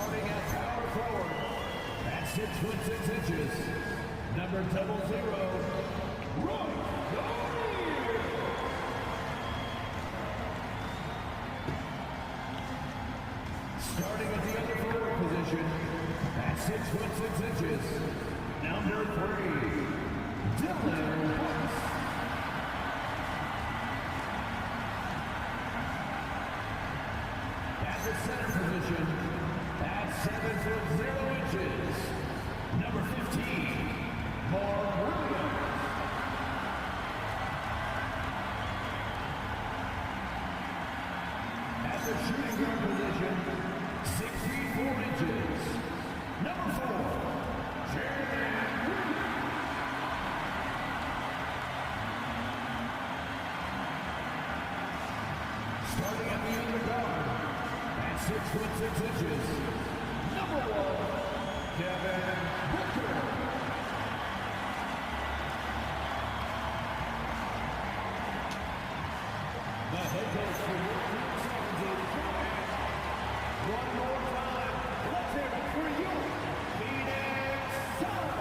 Starting at power forward at 6'6", number 00, Roy. Starting at the other forward position at 6'6", number 3, Dylan Brooks. At the center position at 7'0", number 15, Mark Williams. At the shooting guard position, 6 feet 4 inches, number 4, Jalen Green. Starting at the other guard at 6'6", number 1, Devin Booker. The head coach for your Phoenix Suns is one more time. Let's hear it for you, Phoenix Suns.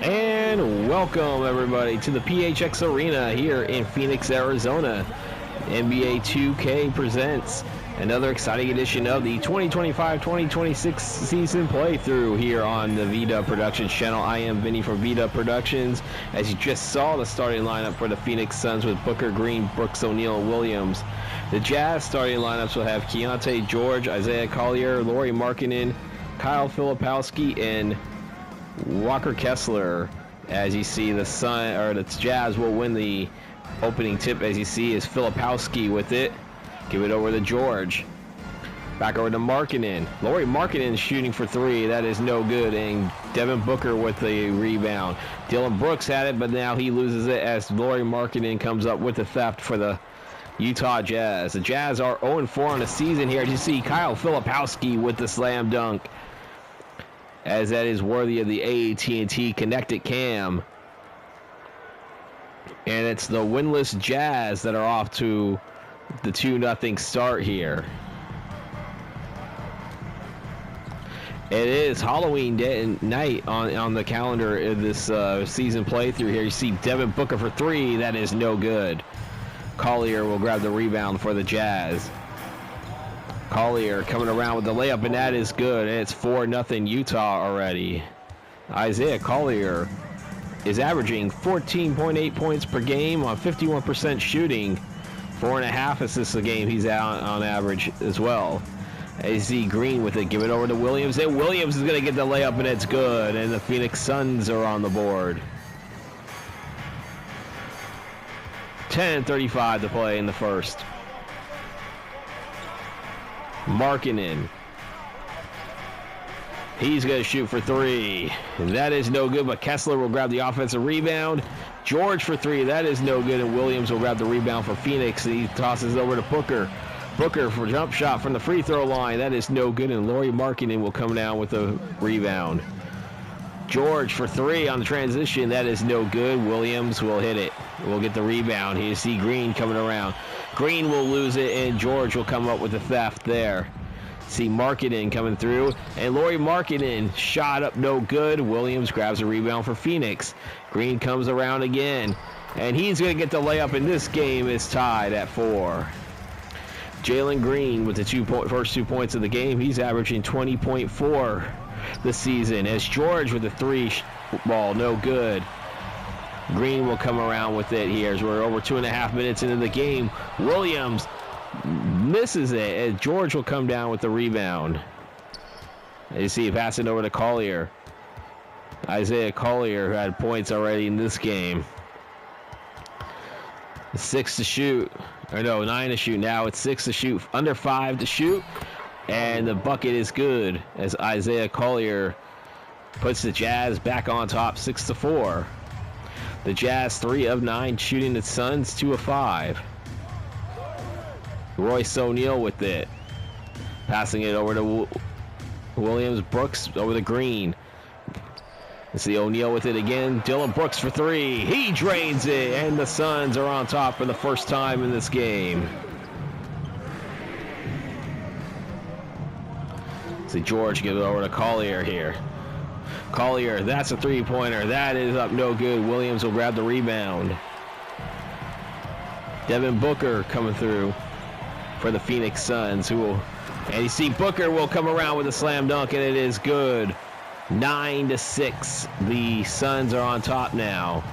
And welcome everybody to the PHX Arena here in Phoenix, Arizona. NBA 2K presents another exciting edition of the 2025-2026 season playthrough here on the V-Dub Productions channel. I am Vinny from V-Dub Productions. As you just saw, the starting lineup for the Phoenix Suns with Booker, Green, Brooks, O'Neal, and Williams. The Jazz starting lineups will have Keontae George, Isaiah Collier, Lauri Markkanen, Kyle Filipowski, and Walker Kessler. As you see, the Jazz will win the opening tip. As you see, is Filipowski with it. Give it over to George. Back over to Markkanen. Lauri Markkanen shooting for 3. That is no good. And Devin Booker with the rebound. Dylan Brooks had it, but now he loses it as Lauri Markkanen comes up with the theft for the Utah Jazz. The Jazz are 0-4 on the season here. As you see, Kyle Filipowski with the slam dunk, as that is worthy of the AT&T Connected Cam. And it's the winless Jazz that are off to the 2-0 start here. It is Halloween day night on the calendar in this season playthrough here. You see Devin Booker for 3. That is no good. Collier will grab the rebound for the Jazz. Collier coming around with the layup, and that is good. And it's 4-0 Utah already. Isaiah Collier is averaging 14.8 points per game on 51% shooting. 4.5 assists a game he's out on average as well. AZ Green with it, give it over to Williams, and Williams is going to get the layup, and it's good, and the Phoenix Suns are on the board. 10:35 to play in the first. Markkanen. He's going to shoot for 3. That is no good, but Kessler will grab the offensive rebound. George for 3. That is no good, and Williams will grab the rebound for Phoenix. He tosses over to Booker. Booker for jump shot from the free throw line. That is no good, and Lauri Markkanen will come down with a rebound. George for 3 on the transition. That is no good. Williams will hit it. We'll get the rebound. Here you see Green coming around. Green will lose it, and George will come up with the theft there. See Markkanen coming through, and Lauri Markkanen shot up no good. Williams grabs a rebound for Phoenix. Green comes around again, and he's going to get the layup, and this game is tied at 4. Jalen Green with the first 2 points of the game. He's averaging 20.4 this season. As George with the 3 ball, no good. Green will come around with it here as we're over 2.5 minutes into the game. Williams misses it, and George will come down with the rebound. You see, pass it over to Collier. Isaiah Collier, who had points already in this game. 6 to shoot. Or no, 9 to shoot. Now it's 6 to shoot. Under 5 to shoot. And the bucket is good as Isaiah Collier puts the Jazz back on top, 6-4. The Jazz 3 of 9 shooting, the Suns 2 of 5. Royce O'Neal with it. Passing it over to Williams. Brooks over the Green. See O'Neal with it again. Dylan Brooks for three. He drains it, and the Suns are on top for the first time in this game. See George give it over to Collier here. Collier, that's a three-pointer. That is up no good. Williams will grab the rebound. Devin Booker coming through for the Phoenix Suns, and you see Booker will come around with a slam dunk, and it is good. 9-6. The Suns are on top now.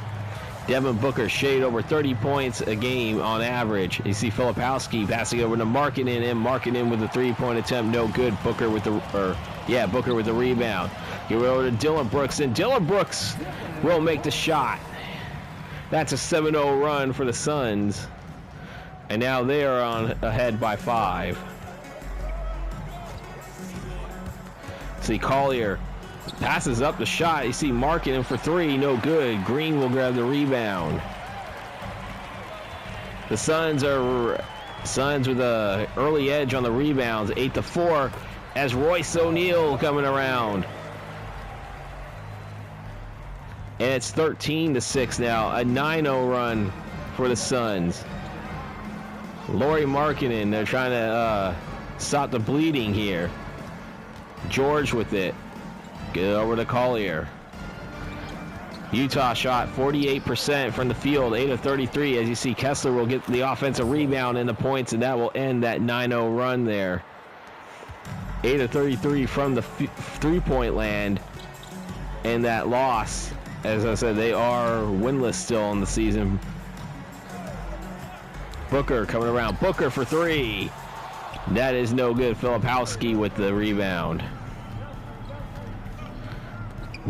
Devin Booker shade over 30 points a game on average. You see Filipowski passing over to Markkanen, and Markkanen with a three-point attempt, no good. Booker with the rebound. Give it over to Dylan Brooks, and Dylan Brooks will make the shot. That's a 7-0 run for the Suns, and now they are ahead by 5. See Collier passes up the shot. You see Markkanen for three, no good. Green will grab the rebound. The Suns with a early edge on the rebounds, 8-4, as Royce O'Neal coming around. And it's 13-6 now, a 9-0 run for the Suns. Lauri Markkanen, they're trying to stop the bleeding here. George with it. Get it over to Collier. Utah shot 48% from the field, 8 of 33. As you see, Kessler will get the offensive rebound and the points, and that will end that 9-0 run there. 8 of 33 from the three-point land, and that loss, as I said, they are winless still in the season. Booker coming around. Booker for three. That is no good. Filipowski with the rebound.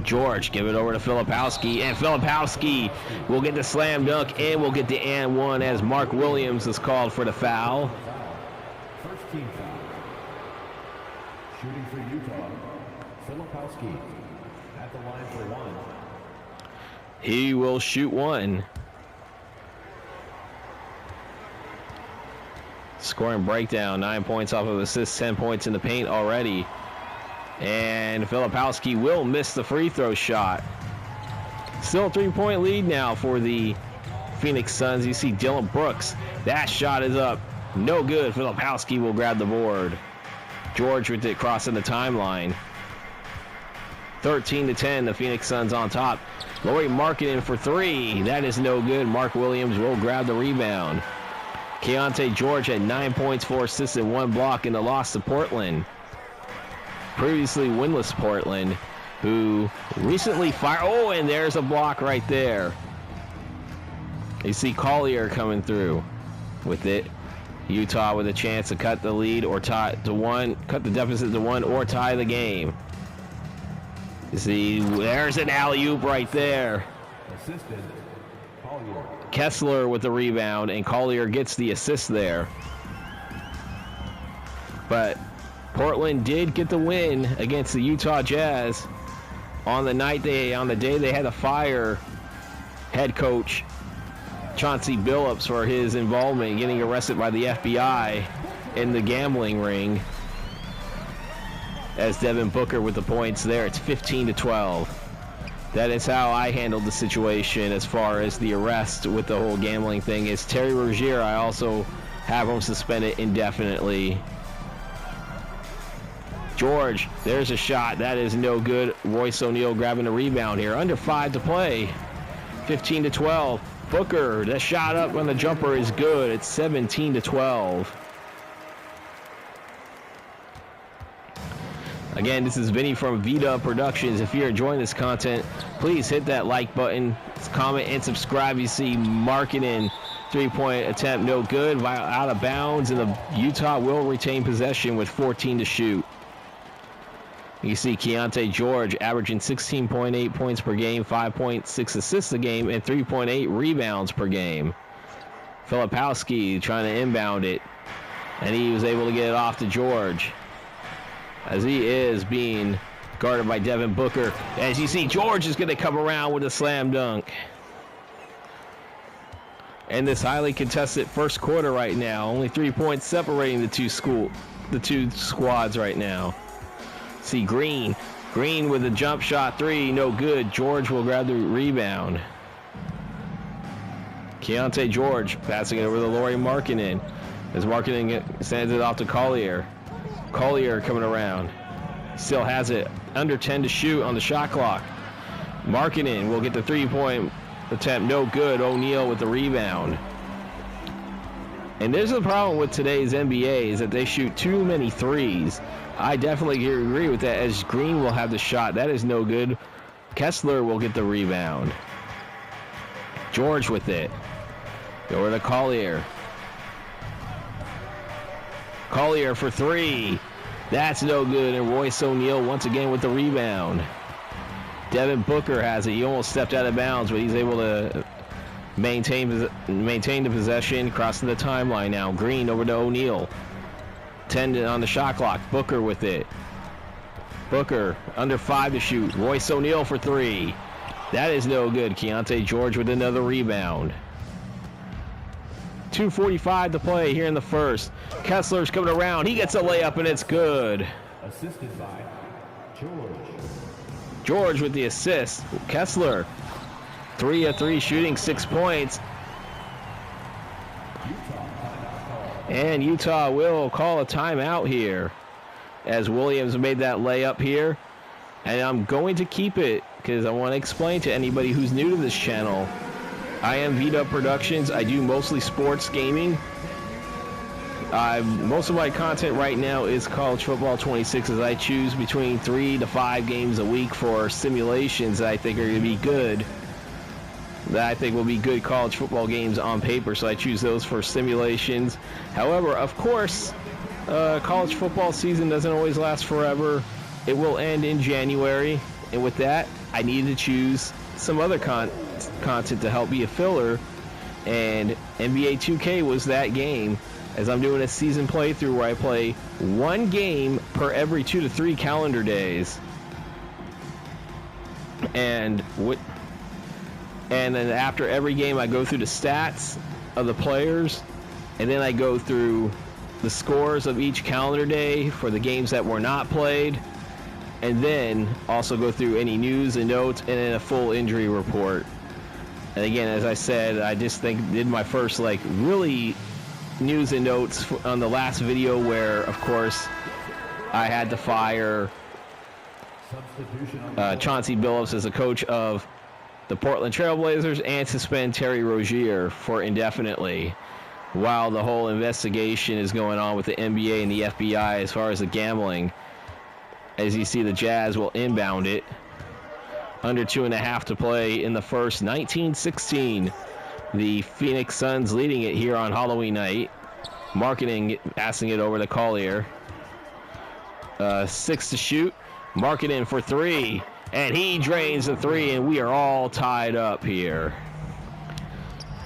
George give it over to Filipowski, and Filipowski will get the slam dunk and will get the and one as Mark Williams is called for the foul. First team foul. Shooting for Utah, Filipowski at the line for one. He will shoot one. Scoring breakdown, 9 points off of assists, 10 points in the paint already. And Filipowski will miss the free throw shot. Still a 3-point lead now for the Phoenix Suns. You see Dylan Brooks. That shot is up. No good. Filipowski will grab the board. George with it crossing the timeline. 13-10, the Phoenix Suns on top. Lauri Markkanen for three. That is no good. Mark Williams will grab the rebound. Keontae George had 9 points, 4 assists, and 1 block in the loss to Portland. Previously winless Portland, who recently fired. Oh, and there's a block right there. You see Collier coming through with it. Utah with a chance to cut the lead or tie to one, cut the deficit to one, or tie the game. You see, there's an alley-oop right there. Assisted, Collier. Kessler with the rebound, and Collier gets the assist there. But Portland did get the win against the Utah Jazz on the day they had to fire head coach Chauncey Billups for his involvement in getting arrested by the FBI in the gambling ring. As Devin Booker with the points there, it's 15-12. That is how I handled the situation as far as the arrest with the whole gambling thing. Is Terry Rozier, I also have him suspended indefinitely. George, there's a shot. That is no good. Royce O'Neal grabbing the rebound here. Under 5 to play. 15-12. Booker, the shot up on the jumper is good. It's 17-12. Again, this is Vinny from Vita Productions. If you're enjoying this content, please hit that like button, comment, and subscribe. You see Markkanen, three-point attempt, no good, out of bounds, and the Utah will retain possession with 14 to shoot. You see Keontae George averaging 16.8 points per game, 5.6 assists a game, and 3.8 rebounds per game. Filipowski trying to inbound it, and he was able to get it off to George, as he is being guarded by Devin Booker. As you see, George is going to come around with a slam dunk. And this highly contested first quarter right now, only 3 points separating the two squads right now. See Green Green with a jump shot three, no good. George will grab the rebound. Keontae George passing it over to Lauri Markkanen. As Markkanen sends it off to Collier. Collier coming around. Still has it. Under 10 to shoot on the shot clock. Markkanen will get the three-point attempt. No good. O'Neal with the rebound. And there's a problem with today's NBA is that they shoot too many threes. I definitely agree with that, as Green will have the shot. That is no good. Kessler will get the rebound. George with it. Over to Collier. Collier for three. That's no good. And Royce O'Neal once again with the rebound. Devin Booker has it. He almost stepped out of bounds, but he's able to maintain the possession. Crossing the timeline now. Green over to O'Neal. 10 on the shot clock. Booker with it. Booker under 5 to shoot. Royce O'Neal for three. That is no good. Keontae George with another rebound. 2:45 to play here in the first. Kessler's coming around. He gets a layup, and it's good. Assisted by George. George with the assist. Kessler, 3 of 3 shooting, 6 points. And Utah will call a timeout here as Williams made that layup here. And I'm going to keep it because I want to explain to anybody who's new to this channel. I am Vita Productions. I do mostly sports gaming. Most of my content right now is College Football 26, as I choose between 3 to 5 games a week for simulations that I think are going to be good. That I think will be good college football games on paper, so I choose those for simulations. However, of course, college football season doesn't always last forever. It will end in January, and with that, I need to choose some other content to help be a filler, and NBA 2K was that game, as I'm doing a season playthrough where I play one game per every 2 to 3 calendar days. And then after every game, I go through the stats of the players, and then I go through the scores of each calendar day for the games that were not played, and then also go through any news and notes, and then a full injury report. And again, as I said, I just did my first really news and notes on the last video where, of course, I had to fire Chauncey Billups as the coach of the Portland Trailblazers and suspend Terry Rozier for indefinitely while the whole investigation is going on with the NBA and the FBI as far as the gambling. As you see, the Jazz will inbound it. Under 2.5 to play in the first. 19-16. The Phoenix Suns leading it here on Halloween night. Markkanen passing it over to Collier. 6 to shoot. Markkanen for three. And he drains the three, and we are all tied up here.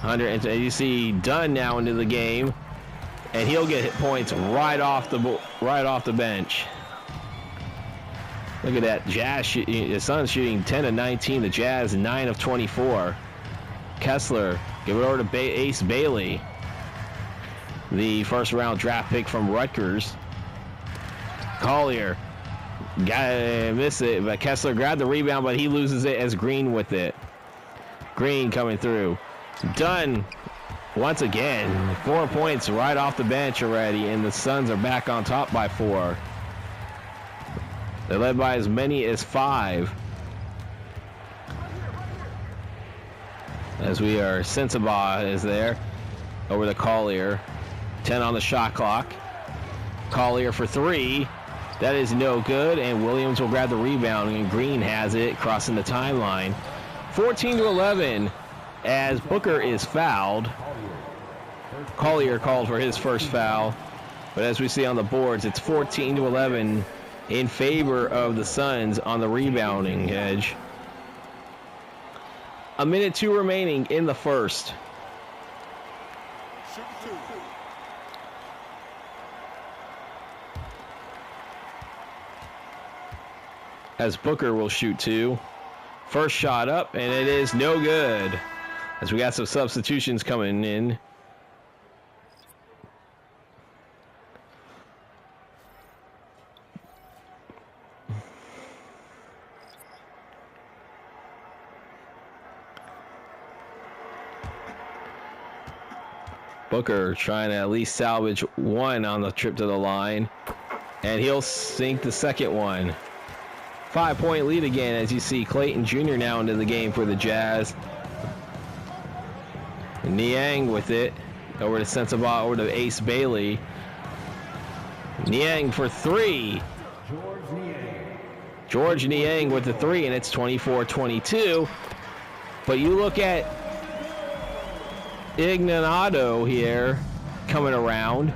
And you see Dunn now into the game, and he'll get hit points right off the bench. Look at that. The Suns shooting 10 of 19. The Jazz 9 of 24. Kessler, give it over to Ace Bailey, the first round draft pick from Rutgers. Collier, miss it, but Kessler grabbed the rebound, but he loses it as Green with it. Green coming through. Dunn, once again, 4 points right off the bench already, and the Suns are back on top by 4. They're led by as many as 5. As we are, Sensabaugh is there, over to Collier. 10 on the shot clock. Collier for three. That is no good, and Williams will grab the rebound, and Green has it, crossing the timeline. 14-11, as Booker is fouled. Collier called for his first foul, but as we see on the boards, it's 14-11 in favor of the Suns on the rebounding edge. 1:02 remaining in the first. As Booker will shoot 2. First shot up, and it is no good. As we got some substitutions coming in. Booker trying to at least salvage one on the trip to the line. And he'll sink the second one. 5-point lead again as you see Clayton Jr. now into the game for the Jazz. Niang with it. Over to Sensabaugh, over to Ace Bailey. Niang for three. George Niang with the three, and it's 24-22. But you look at Ignato here coming around,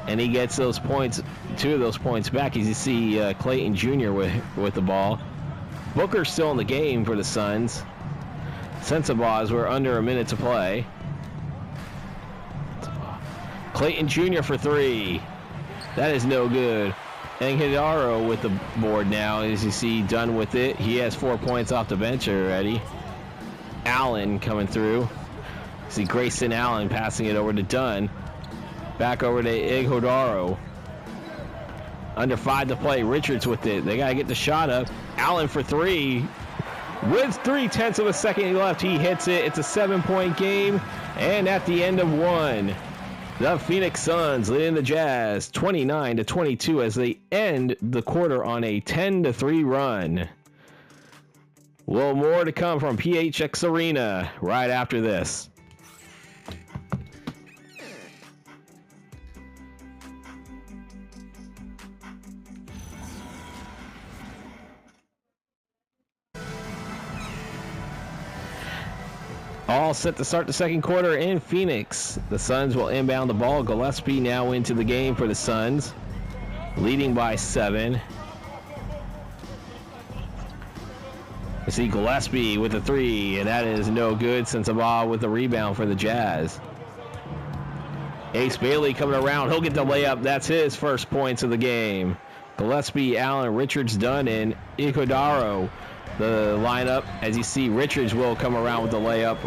and he gets those points, 2 of those points back as you see Clayton Jr. with the ball. Booker's still in the game for the Suns. Sensabaugh, as we're under a minute to play. Clayton Jr. for three. That is no good. And Hidaro with the board now, as you see, done with it. He has 4 points off the bench already. Allen coming through. See Grayson Allen passing it over to Dunn. Back over to Iguodaro. Under 5 to play. Richards with it. They got to get the shot up. Allen for three. With 3/10 of a second left, he hits it. It's a 7-point game. And at the end of one, the Phoenix Suns leading the Jazz 29-22 as they end the quarter on a 10-3 run. A little more to come from PHX Arena right after this. All set to start the second quarter in Phoenix. The Suns will inbound the ball. Gillespie now into the game for the Suns, leading by 7. You see Gillespie with the three, and that is no good. Sensabaugh with the rebound for the Jazz. Ace Bailey coming around. He'll get the layup. That's his first points of the game. Gillespie, Allen, Richards, Dunn, and Iguodaro. The lineup, as you see, Richards will come around with the layup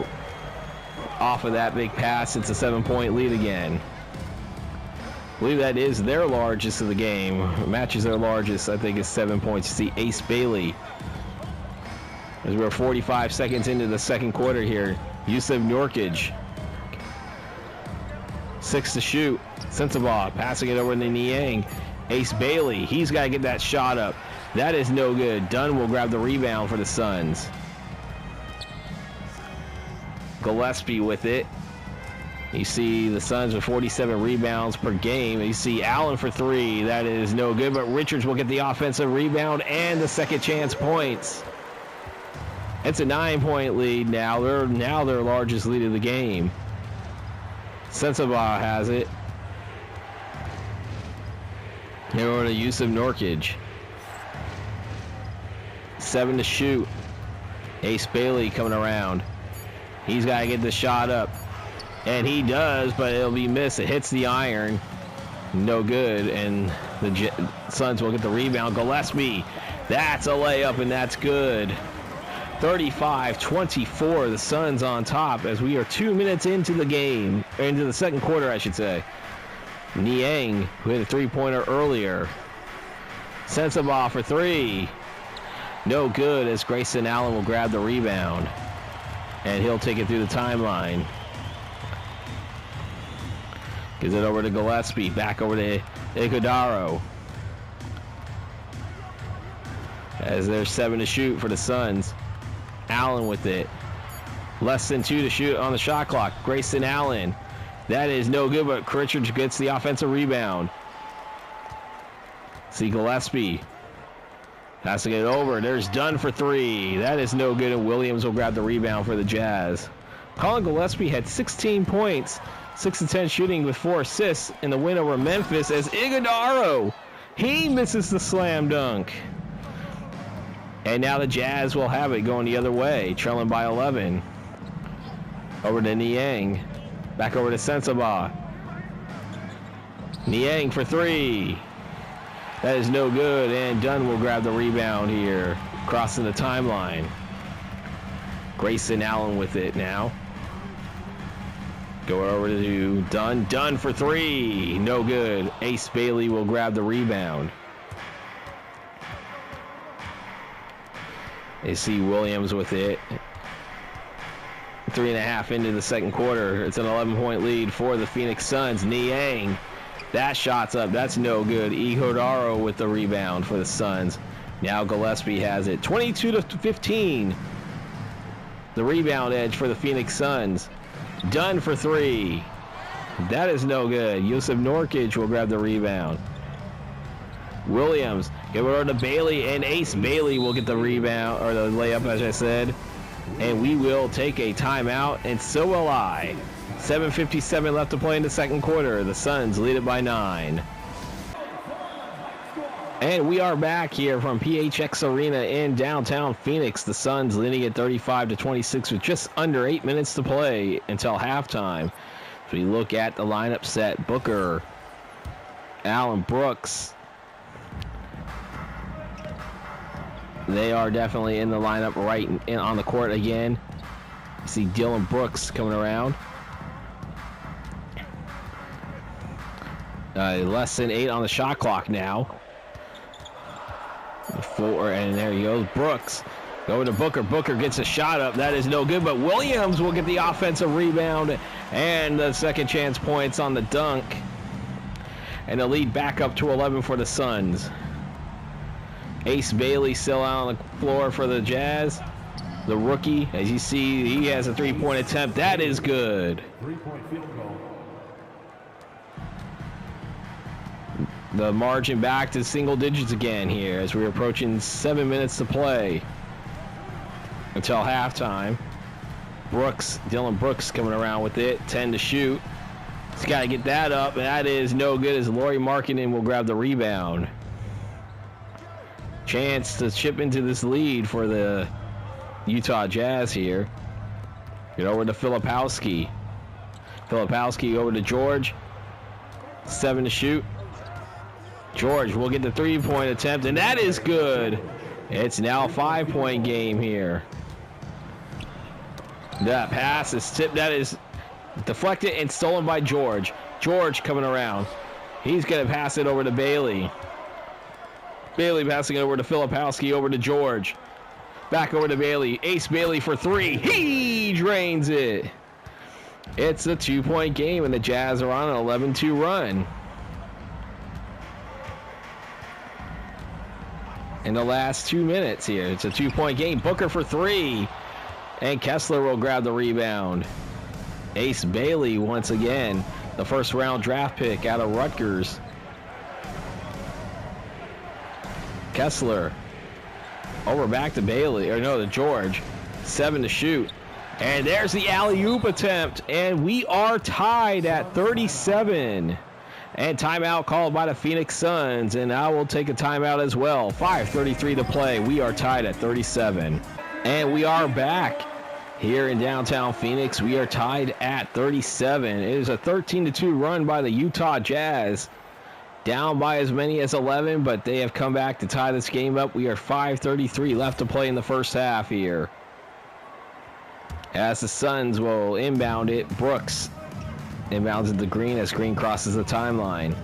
off of that big pass. It's a 7-point lead again. I believe that is their largest of the game. Matches their largest, I think, is 7 points. You see Ace Bailey. As we're 45 seconds into the second quarter here. Yusuf Nurkic. 6 to shoot. Sensabaugh passing it over to Niang. Ace Bailey, he's got to get that shot up. That is no good. Dunn will grab the rebound for the Suns. Gillespie with it. You see the Suns with 47 rebounds per game. You see Allen for three. That is no good, but Richards will get the offensive rebound and the second chance points. It's a 9-point lead now. They're now their largest lead of the game. Sensabaugh has it. Here over to Yusuf Nurkic. 7 to shoot. Ace Bailey coming around. He's got to get the shot up. And he does, but it'll be missed. It hits the iron. No good. And the Suns will get the rebound. Gillespie. That's a layup, and that's good. 35-24. The Suns on top as we are 2 minutes into the game. Into the second quarter, I should say. Niang, who hit a three-pointer earlier. Sensabaugh for three. No good as Grayson Allen will grab the rebound. And he'll take it through the timeline. Gives it over to Gillespie. Back over to Iguodaro. As there's 7 to shoot for the Suns. Allen with it. Less than 2 to shoot on the shot clock. Grayson Allen. That is no good, but Richards gets the offensive rebound. See Gillespie. Passing it over. There's Dunn for three. That is no good, and Williams will grab the rebound for the Jazz. Colin Gillespie had 16 points, 6 of 10 shooting with 4 assists in the win over Memphis as Iguodaro, he misses the slam dunk. And now the Jazz will have it going the other way, trailing by 11. Over to Niang. Back over to Sensabaugh. Niang for three. That is no good, and Dunn will grab the rebound here, crossing the timeline. Grayson Allen with it now. Go over to Dunn. Dunn for three. No good. Ace Bailey will grab the rebound. They see Williams with it. 3.5 into the second quarter. It's an 11-point lead for the Phoenix Suns. Niang, that shot's up. That's no good. Ihodaro with the rebound for the Suns. Now Gillespie has it. 22-15. The rebound edge for the Phoenix Suns. Dunn for three. That is no good. Yusuf Nurkic will grab the rebound. Williams, give it over to Bailey, and Ace Bailey will get the rebound, or the layup, as I said. And we will take a timeout, and so will I. 7:57 left to play in the second quarter. The Suns lead it by 9. And we are back here from PHX Arena in downtown Phoenix. The Suns leading at 35-26 with just under 8 minutes to play until halftime. So we look at the lineup set. Booker, Allen Brooks. They are definitely in the lineup right on the court again. You see Dylan Brooks coming around. Less than 8 on the shot clock now. 4, and there he goes. Brooks. Go to Booker. Booker gets a shot up. That is no good, but Williams will get the offensive rebound and the second chance points on the dunk. And the lead back up to 11 for the Suns. Ace Bailey still out on the floor for the Jazz. The rookie, as you see, he has a three-point attempt. That is good. 3-point field goal. The margin back to single digits again here as we're approaching 7 minutes to play until halftime. Brooks, Dylan Brooks coming around with it. 10 to shoot. He's got to get that up, and that is no good as Lauri Markkanen will grab the rebound. Chance to chip into this lead for the Utah Jazz here. Get over to Filipowski. Filipowski over to George. 7 to shoot. George will get the three-point attempt, and that is good. It's now a 5-point game here. That pass is tipped. That is deflected and stolen by George. George coming around. He's going to pass it over to Bailey. Bailey passing it over to Filipowski, over to George. Back over to Bailey. Ace Bailey for three. He drains it. It's a 2-point game, and the Jazz are on an 11-2 run. In the last 2 minutes here, it's a 2-point game. Booker for three, and Kessler will grab the rebound. Ace Bailey once again, the first-round draft pick out of Rutgers. Kessler over back to Bailey, or no, to George. 7 to shoot, and there's the alley-oop attempt, and we are tied at 37. And timeout called by the Phoenix Suns, and I will take a timeout as well. 5:33 to play. We are tied at 37. And we are back here in downtown Phoenix. We are tied at 37. It is a 13-2 run by the Utah Jazz. Down by as many as 11, but they have come back to tie this game up. We are 5:33 left to play in the first half here. As the Suns will inbound it, Brooks inbounds it to Green as Green crosses the timeline.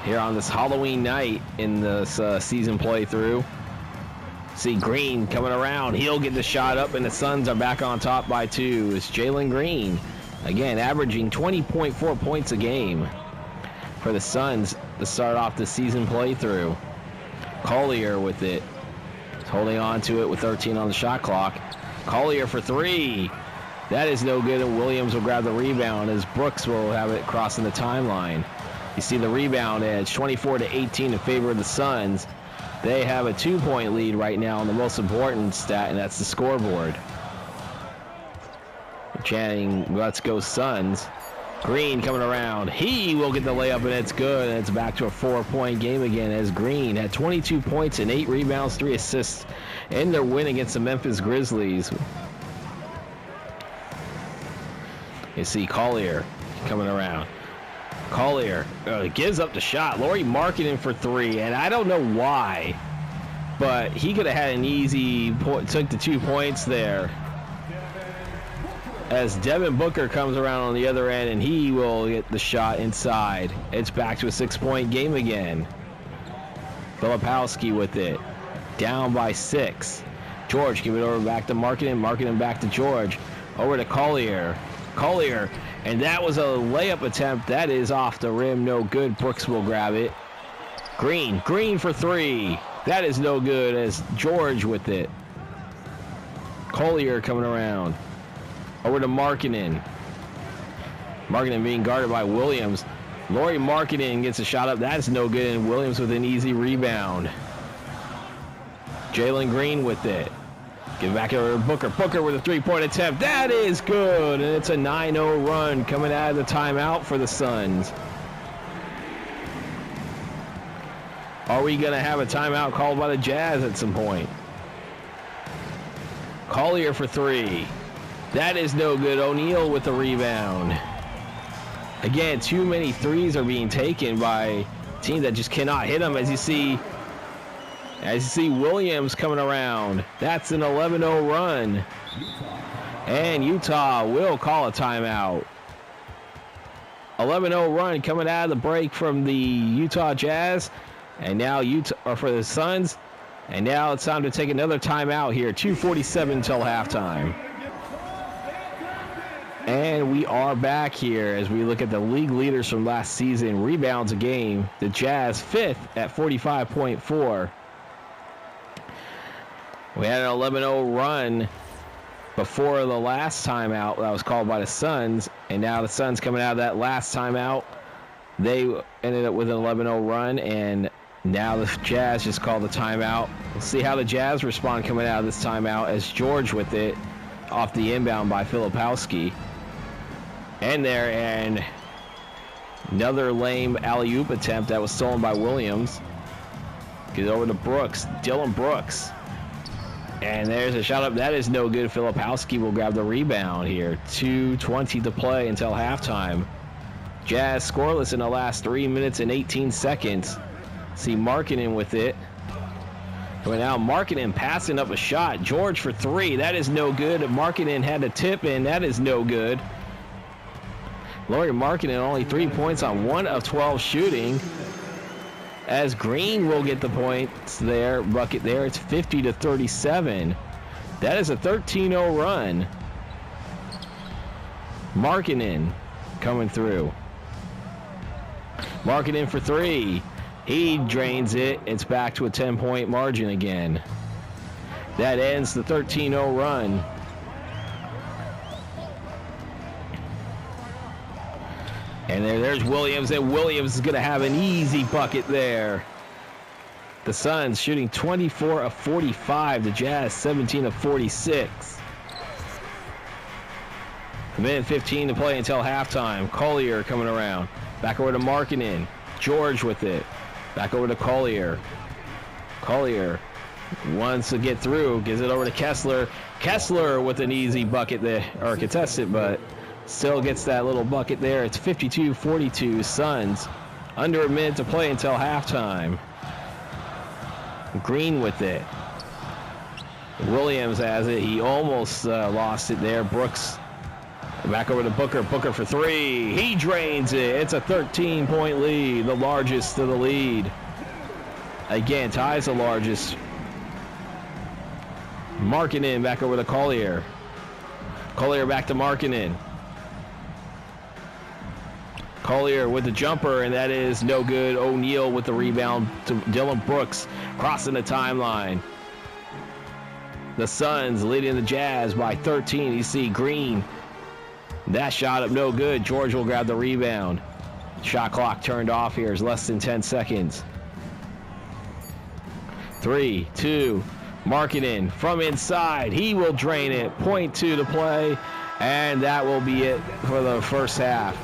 Here on this Halloween night in this season playthrough. See Green coming around. He'll get the shot up, and the Suns are back on top by 2. It's Jalen Green, again, averaging 20.4 points a game for the Suns to start off the season playthrough. Collier with it. He's holding on to it with 13 on the shot clock. Collier for three. That is no good, and Williams will grab the rebound as Brooks will have it crossing the timeline. You see the rebound edge, 24-18 in favor of the Suns. They have a 2-point lead right now on the most important stat, and that's the scoreboard. Chanting, let's go Suns. Green coming around. He will get the layup, and it's good, and it's back to a 4-point game again as Green had 22 points and 8 rebounds, 3 assists in their win against the Memphis Grizzlies. You see Collier coming around. Collier gives up the shot. Lauri Markkanen for three, and I don't know why, but he could have had an easy point, took the 2 points there. As Devin Booker comes around on the other end, and he will get the shot inside. It's back to a 6-point game again. Filipowski with it. Down by 6. George, give it over back to Markkinen. Markkinen back to George. Over to Collier. Collier, and that was a layup attempt. That is off the rim, no good. Brooks will grab it. Green for three. That is no good as George with it. Collier coming around. Over to Markkinen. Markkinen being guarded by Williams. Lauri Markkinen gets a shot up. That's no good, and Williams with an easy rebound. Jalen Green with it. Give it back over to Booker. Booker with a three-point attempt. That is good, and it's a 9-0 run coming out of the timeout for the Suns. Are we going to have a timeout called by the Jazz at some point? Collier for three. That is no good. O'Neal with the rebound. Again, too many threes are being taken by teams that just cannot hit them. As you see Williams coming around. That's an 11-0 run. And Utah will call a timeout. 11-0 run coming out of the break from the Utah Jazz. And now for the Suns. And now it's time to take another timeout here. 2:47 till halftime. And we are back here as we look at the league leaders from last season. Rebounds a game. The Jazz 5th at 45.4. We had an 11-0 run before the last timeout that was called by the Suns. And now the Suns coming out of that last timeout. They ended up with an 11-0 run. And now the Jazz just called the timeout. We'll see how the Jazz respond coming out of this timeout as George with it off the inbound by Filipowski. And another lame alley-oop attempt that was stolen by Williams. Get over to Brooks, Dylan Brooks. And there's a shot up. That is no good. Filipowski will grab the rebound here. 2:20 to play until halftime. Jazz scoreless in the last 3 minutes and 18 seconds. See Markkinen with it. But now Markkinen passing up a shot. George for three. That is no good. Markkinen had a tip in. That is no good. Lauri Markkinen only 3 points on 1 of 12 shooting. As Green will get the points there, bucket there. It's 50-37. That is a 13-0 run. Markkinen coming through. Markkinen for three. He drains it. It's back to a 10-point margin again. That ends the 13-0 run. And there's Williams, and Williams is going to have an easy bucket there. The Suns shooting 24 of 45. The Jazz 17 of 46. A minute 15 to play until halftime. Collier coming around. Back over to Markkinen. George with it. Back over to Collier. Collier wants to get through. Gives it over to Kessler. Kessler with an easy bucket there. Or contested, but still gets that little bucket there. It's 52-42 Suns. Under a minute to play until halftime. Green with it. Williams has it. He almost lost it there. Brooks back over to Booker. Booker for three. He drains it. It's a 13-point lead. The largest of the lead. Again, ties the largest. Markkinen back over to Collier. Collier back to Markkinen. Collier with the jumper, and that is no good. O'Neal with the rebound to Dylan Brooks, crossing the timeline. The Suns leading the Jazz by 13. You see Green. That shot up no good. George will grab the rebound. Shot clock turned off here. Is less than 10 seconds. 3, 2, Markkinen from inside. He will drain it. 0.2 to play, and that will be it for the first half.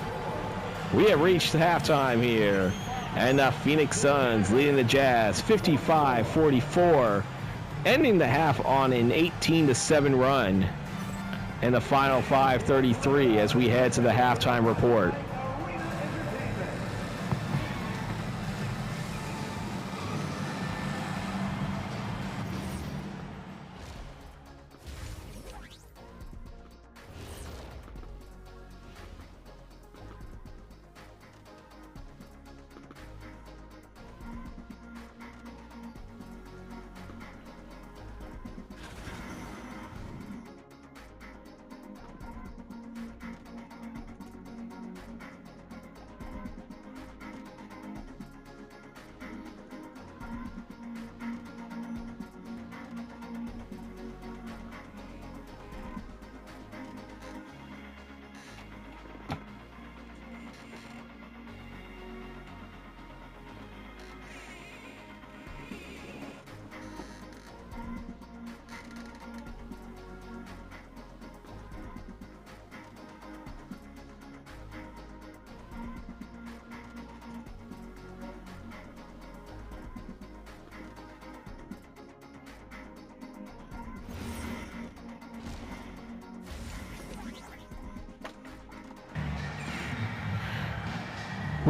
We have reached halftime here, and the Phoenix Suns leading the Jazz 55-44, ending the half on an 18-7 run, and the final 5:33 as we head to the halftime report.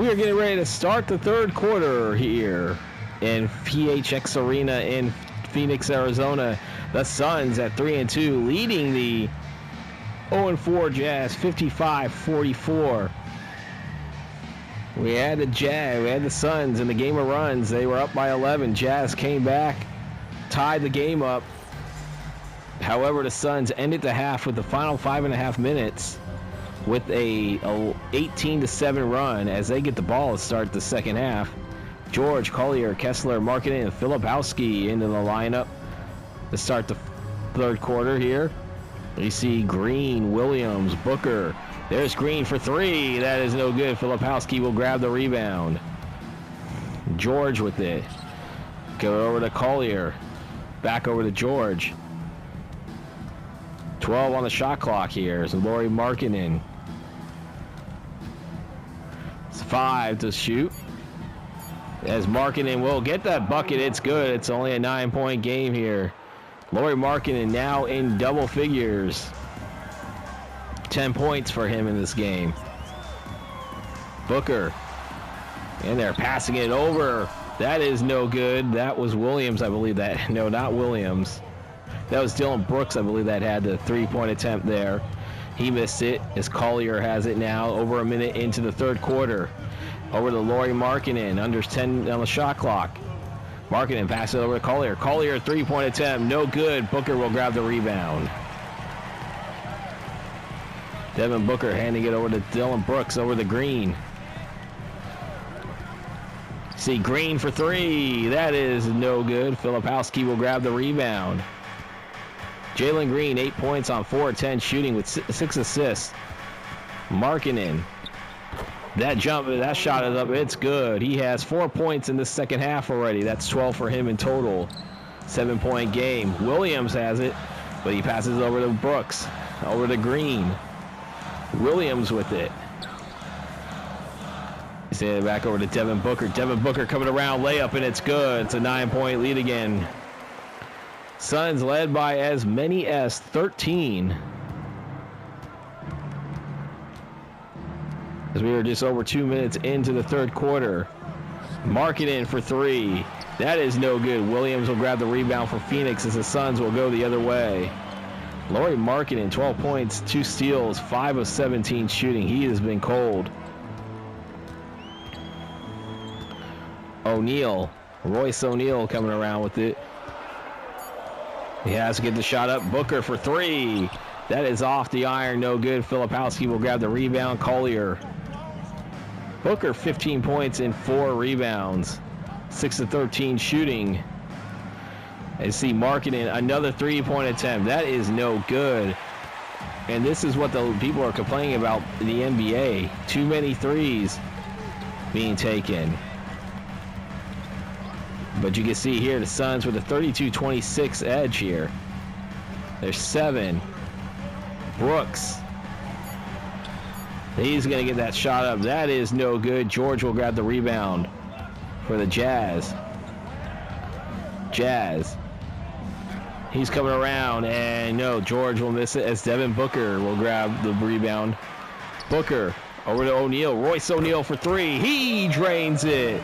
We are getting ready to start the third quarter here in PHX Arena in Phoenix, Arizona. The Suns at 3-2, leading the 0-4 Jazz 55-44. We had the Suns in the game of runs. They were up by 11. Jazz came back, tied the game up. However, the Suns ended the half with the final 5.5 minutes with a 18-7 run as they get the ball to start the second half. George, Collier, Kessler, Markkanen, and Filipowski into the lineup to start the third quarter here. You see Green, Williams, Booker. There's Green for three. That is no good. Filipowski will grab the rebound. George with it. Go over to Collier. Back over to George. 12 on the shot clock here. So Lauri Markkanen. It's 5 to shoot. As Markkanen will get that bucket, it's good. It's only a 9-point game here. Lauri Markkanen now in double figures. 10 points for him in this game. Booker. And they're passing it over. That is no good. That was Williams, I believe that. No, not Williams. That was Dylan Brooks, I believe, that had the three-point attempt there. He missed it as Collier has it now over a minute into the third quarter. Over to Lauri Markkanen, under 10 on the shot clock. Markkanen passes it over to Collier. Collier, three-point attempt, no good. Booker will grab the rebound. Devin Booker handing it over to Dylan Brooks over to Green. See Green for three. That is no good. Filipowski will grab the rebound. Jalen Green, 8 points on 4-10 shooting with 6 assists. Markkanen. That shot is up. It's good. He has 4 points in the second half already. That's 12 for him in total. 7-point game. Williams has it, but he passes over to Brooks. Over to Green. Williams with it. He's handing it back over to Devin Booker. Devin Booker coming around, layup, and it's good. It's a 9-point lead again. Suns led by as many as 13. As we were just over 2 minutes into the third quarter. Markkanen for three. That is no good. Williams will grab the rebound for Phoenix as the Suns will go the other way. Lauri Markkanen, 12 points, 2 steals, 5 of 17 shooting. He has been cold. O'Neal, Royce O'Neal coming around with it. He has to get the shot up. Booker for three. That is off the iron, no good. Filipowski will grab the rebound. Collier. Booker, 15 points and 4 rebounds. 6 of 13 shooting. I see Markkanen, another three-point attempt. That is no good. And this is what the people are complaining about in the NBA. Too many threes being taken. But you can see here the Suns with a 32-26 edge here. There's 7. Brooks. He's going to get that shot up. That is no good. George will grab the rebound for the Jazz. Jazz. He's coming around, and no, George will miss it as Devin Booker will grab the rebound. Booker over to O'Neal. Royce O'Neal for three. He drains it.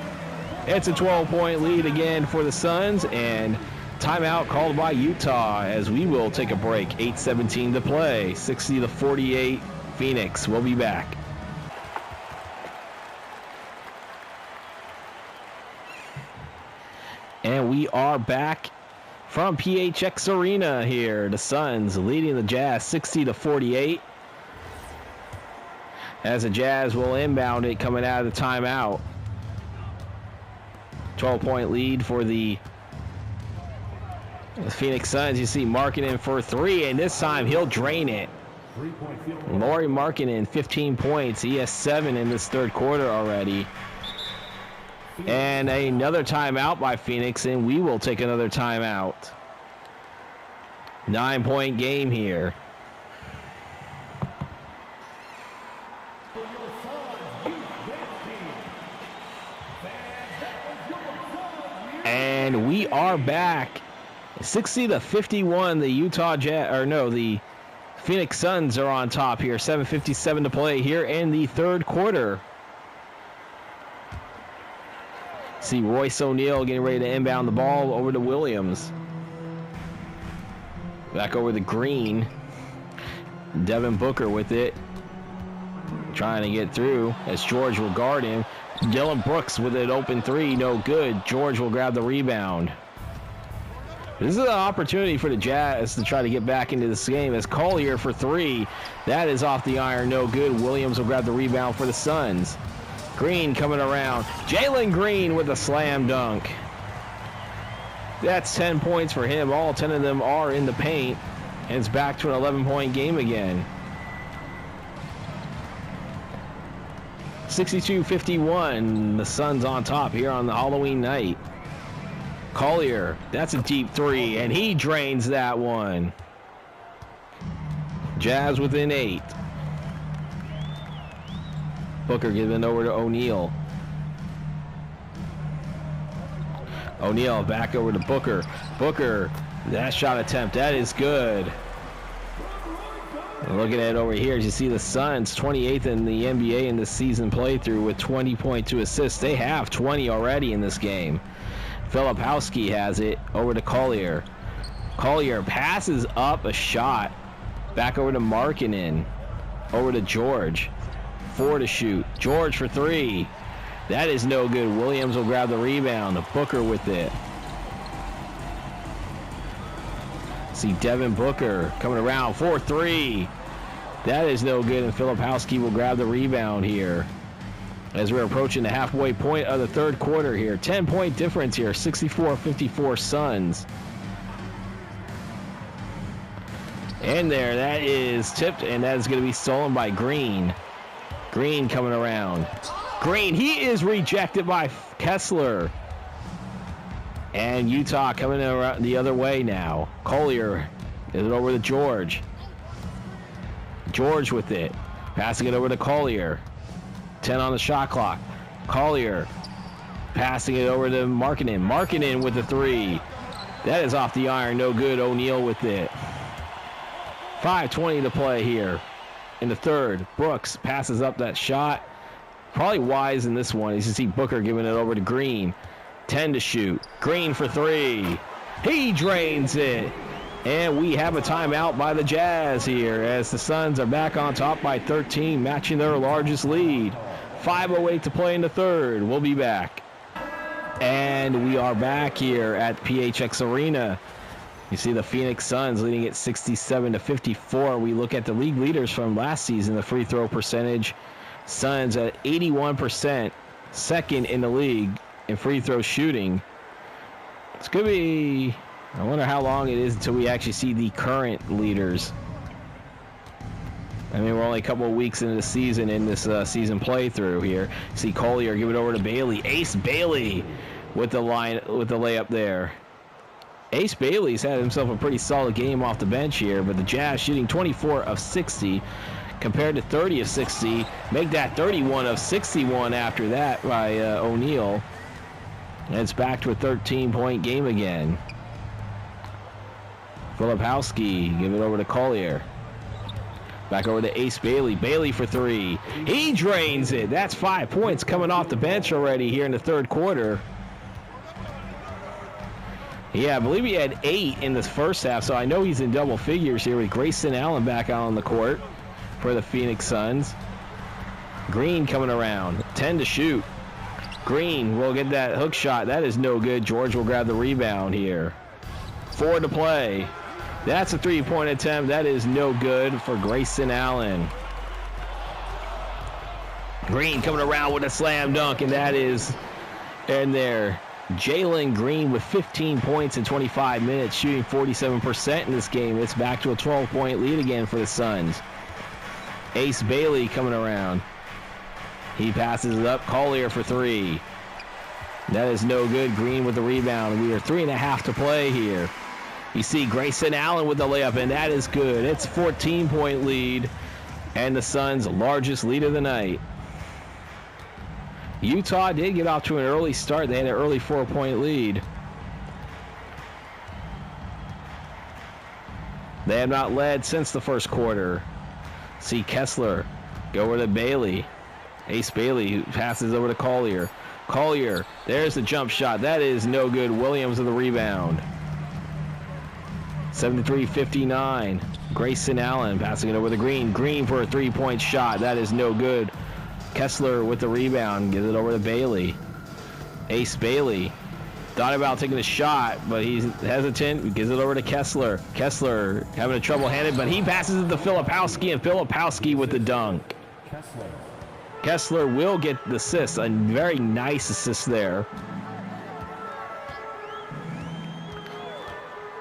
It's a 12-point lead again for the Suns, and timeout called by Utah as we will take a break. 8:17 to play. 60-48 Phoenix. We'll be back. And we are back from PHX Arena here. The Suns leading the Jazz 60-48. As the Jazz will inbound it coming out of the timeout. 12-point lead for the Phoenix Suns. You see Markkanen for three, and this time he'll drain it. Lauri Markkanen, 15 points. He has 7 in this third quarter already. And another timeout by Phoenix, and we will take another timeout. 9-point game here. And we are back. 60-51. The Utah Jazz, or no, the Phoenix Suns are on top here. 7:57 to play here in the third quarter. See Royce O'Neal getting ready to inbound the ball over to Williams. Back over to Green. Devin Booker with it. Trying to get through as George will guard him. Dylan Brooks with an open three. No good. George will grab the rebound. This is an opportunity for the Jazz to try to get back into this game as Collier for three. That is off the iron. No good. Williams will grab the rebound for the Suns. Green coming around. Jalen Green with a slam dunk. That's 10 points for him. All 10 of them are in the paint. And it's back to an 11-point game again. 62-51. The Suns on top here on the Halloween night. Collier, that's a deep three, and he drains that one. Jazz within 8. Booker giving over to O'Neal. O'Neal back over to Booker. Booker, that shot attempt, that is good. Looking at it over here, as you see the Suns, 28th in the NBA in this season playthrough with 20.2 assists. They have 20 already in this game. Filipowski has it over to Collier. Collier passes up a shot. Back over to Markkanen. Over to George. 4 to shoot. George for 3. That is no good. Williams will grab the rebound. Booker with it. See Devin Booker coming around. 4-3. That is no good, and Filipowski will grab the rebound here. As we're approaching the halfway point of the third quarter here. 10-point difference here, 64-54 Suns. And there, that is tipped, and that is going to be stolen by Green. Green coming around. Green, he is rejected by Kessler. And Utah coming around the other way now. Collier is it over to George. George with it. Passing it over to Collier. 10 on the shot clock. Collier passing it over to Markkanen. Markkanen with the 3. That is off the iron. No good. O'Neal with it. 5:20 to play here in the third. Brooks passes up that shot. Probably wise in this one. You see Booker giving it over to Green. 10 to shoot. Green for 3. He drains it. And we have a timeout by the Jazz here as the Suns are back on top by 13, matching their largest lead. 5:08 to play in the third. We'll be back. And we are back here at PHX Arena. You see the Phoenix Suns leading at 67-54. We look at the league leaders from last season, the free throw percentage. Suns at 81%, second in the league in free throw shooting. It's going to be, I wonder how long it is until we actually see the current leaders. I mean, we're only a couple of weeks into the season in this season playthrough here. See Collier give it over to Bailey. Ace Bailey with the layup there. Ace Bailey's had himself a pretty solid game off the bench here, but the Jazz shooting 24 of 60 compared to 30 of 60. Make that 31 of 61 after that by O'Neal. And it's back to a 13-point game again. Filipowski give it over to Collier. Back over to Ace Bailey. Bailey for 3. He drains it. That's 5 points coming off the bench already here in the third quarter. Yeah, I believe he had 8 in the first half, so I know he's in double figures here with Grayson Allen back out on the court for the Phoenix Suns. Green coming around. 10 to shoot. Green will get that hook shot. That is no good. George will grab the rebound here. 4 to play. That's a 3-point attempt. That is no good for Grayson Allen. Green coming around with a slam dunk, and that is in there. Jalen Green with 15 points in 25 minutes, shooting 47% in this game. It's back to a 12-point lead again for the Suns. Ace Bailey coming around. He passes it up. Collier for 3. That is no good. Green with the rebound. We are 3.5 to play here. You see Grayson Allen with the layup, and that is good. It's a 14-point lead, and the Suns' largest lead of the night. Utah did get off to an early start. They had an early 4-point lead. They have not led since the first quarter. See Kessler go over to Bailey. Ace Bailey passes over to Collier. Collier, there's the jump shot. That is no good. Williams with the rebound. 73-59. Grayson Allen passing it over the Green. Green for a three-point shot. That is no good. Kessler with the rebound. Gives it over to Bailey. Ace Bailey. Thought about taking the shot, but he's hesitant. Gives it over to Kessler. Kessler having a trouble handed, but he passes it to Filipowski, and Filipowski with the dunk. Kessler will get the assist. A very nice assist there.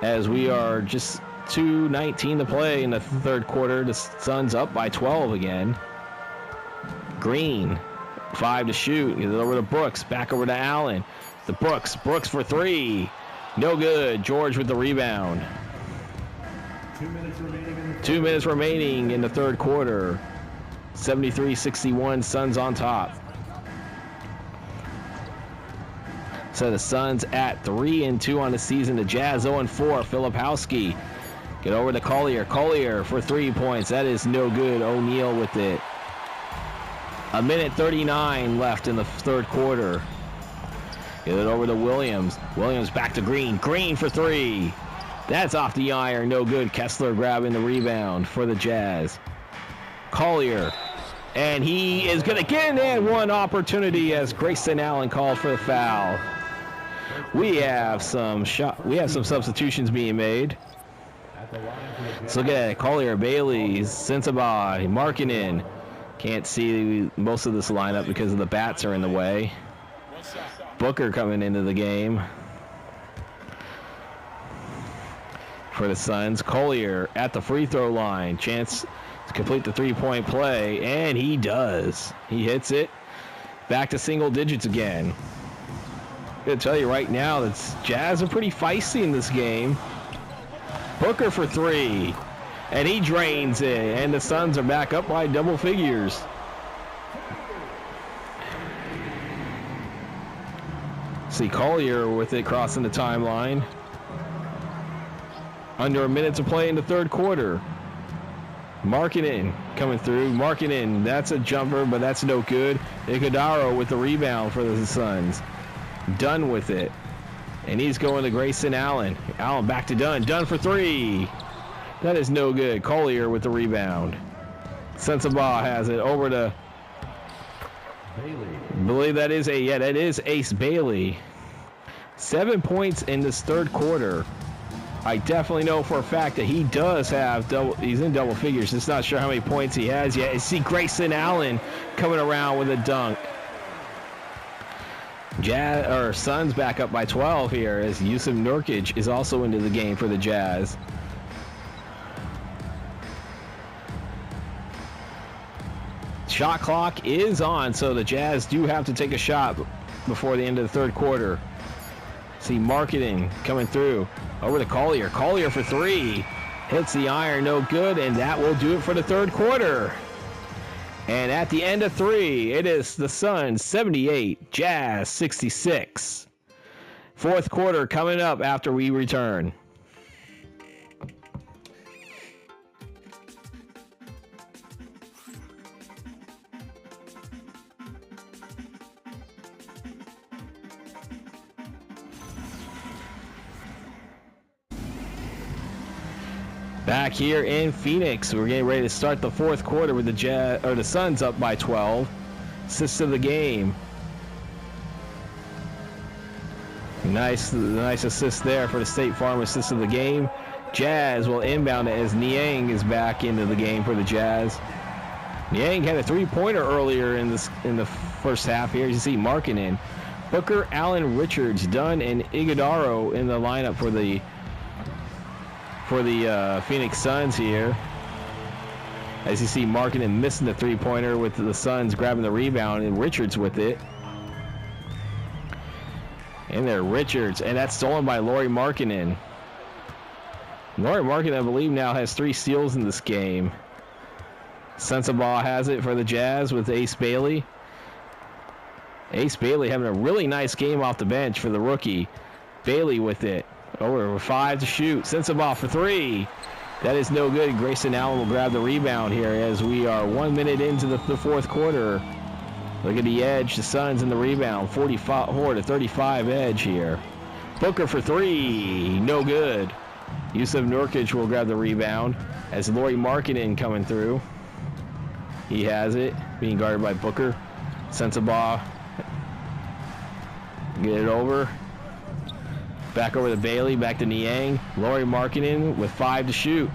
As we are just 2:19 to play in the third quarter, the Suns up by 12 again. Green, 5 to shoot. Gives it over to Brooks. Back over to Allen. The Brooks for three. No good. George with the rebound. 2 minutes remaining in the third quarter. 73-61, Suns on top. So the Suns at 3-2 on the season. The Jazz 0-4. Filipowski. Get over to Collier. Collier for 3 points. That is no good. O'Neal with it. 1:39 left in the third quarter. Get it over to Williams. Williams back to Green. Green for three. That's off the iron. No good. Kessler grabbing the rebound for the Jazz. Collier. And he is going to get in there. One opportunity as Grayson Allen called for the foul. We have some substitutions being made. Let's look at it. Collier, Bailey, Sensabai, Markkanen. Can't see most of this lineup because of the bats are in the way. Booker coming into the game for the Suns. Collier at the free throw line. Chance to complete the three-point play, and he does. He hits it. Back to single digits again. I'm going to tell you right now that Jazz are pretty feisty in this game. Booker for three, and he drains it, and the Suns are back up by double figures. See Collier with it crossing the timeline. Under a minute to play in the third quarter. Markkanen coming through. Markkanen, that's a jumper, but that's no good. Iguodala with the rebound for the Suns. Dunn with it. And he's going to Grayson Allen. Allen back to Dunn. Dunn for three. That is no good. Collier with the rebound. Sensabaugh has it over to Bailey. I believe that is Ace Bailey. 7 points in this third quarter. I definitely know for a fact that he does have he's in double figures. Just not sure how many points he has yet. I see Grayson Allen coming around with a dunk. Suns back up by 12 here as Yusuf Nurkic is also into the game for the Jazz. Shot clock is on, so the Jazz do have to take a shot before the end of the third quarter. See Markkanen coming through. Over to Collier. Collier for three. Hits the iron, no good, and that will do it for the third quarter. And at the end of three, it is the Suns 78, Jazz 66. Fourth quarter coming up after we return. Back here in Phoenix, we're getting ready to start the fourth quarter with the Suns up by 12. Assists of the game. Nice assist there for the State Farm assist of the game. Jazz will inbound it as Niang is back into the game for the Jazz. Niang had a three-pointer earlier in the first half here. As you see Markkanen, Booker, Allen, Richards, Dunn, and Iguodala in the lineup for the Phoenix Suns here. As you see Markkanen missing the three-pointer with the Suns grabbing the rebound and Richards with it. And there Richards, and that's stolen by Lauri Markkanen. Lauri Markkanen, I believe, now has 3 steals in this game. Sensabaugh has it for the Jazz with Ace Bailey. Ace Bailey having a really nice game off the bench for the rookie. Bailey with it. Over 5 to shoot. Sensabaugh for three. That is no good. Grayson Allen will grab the rebound here as we are 1 minute into the fourth quarter. Look at the edge. The Suns in the rebound. 44 to 35 edge here. Booker for three. No good. Yusuf Nurkic will grab the rebound as Lauri Markkanen coming through. He has it. Being guarded by Booker. Sensabaugh. Get it over. Back over to Bailey. Back to Niang. Lauri Markkanen with 5 to shoot.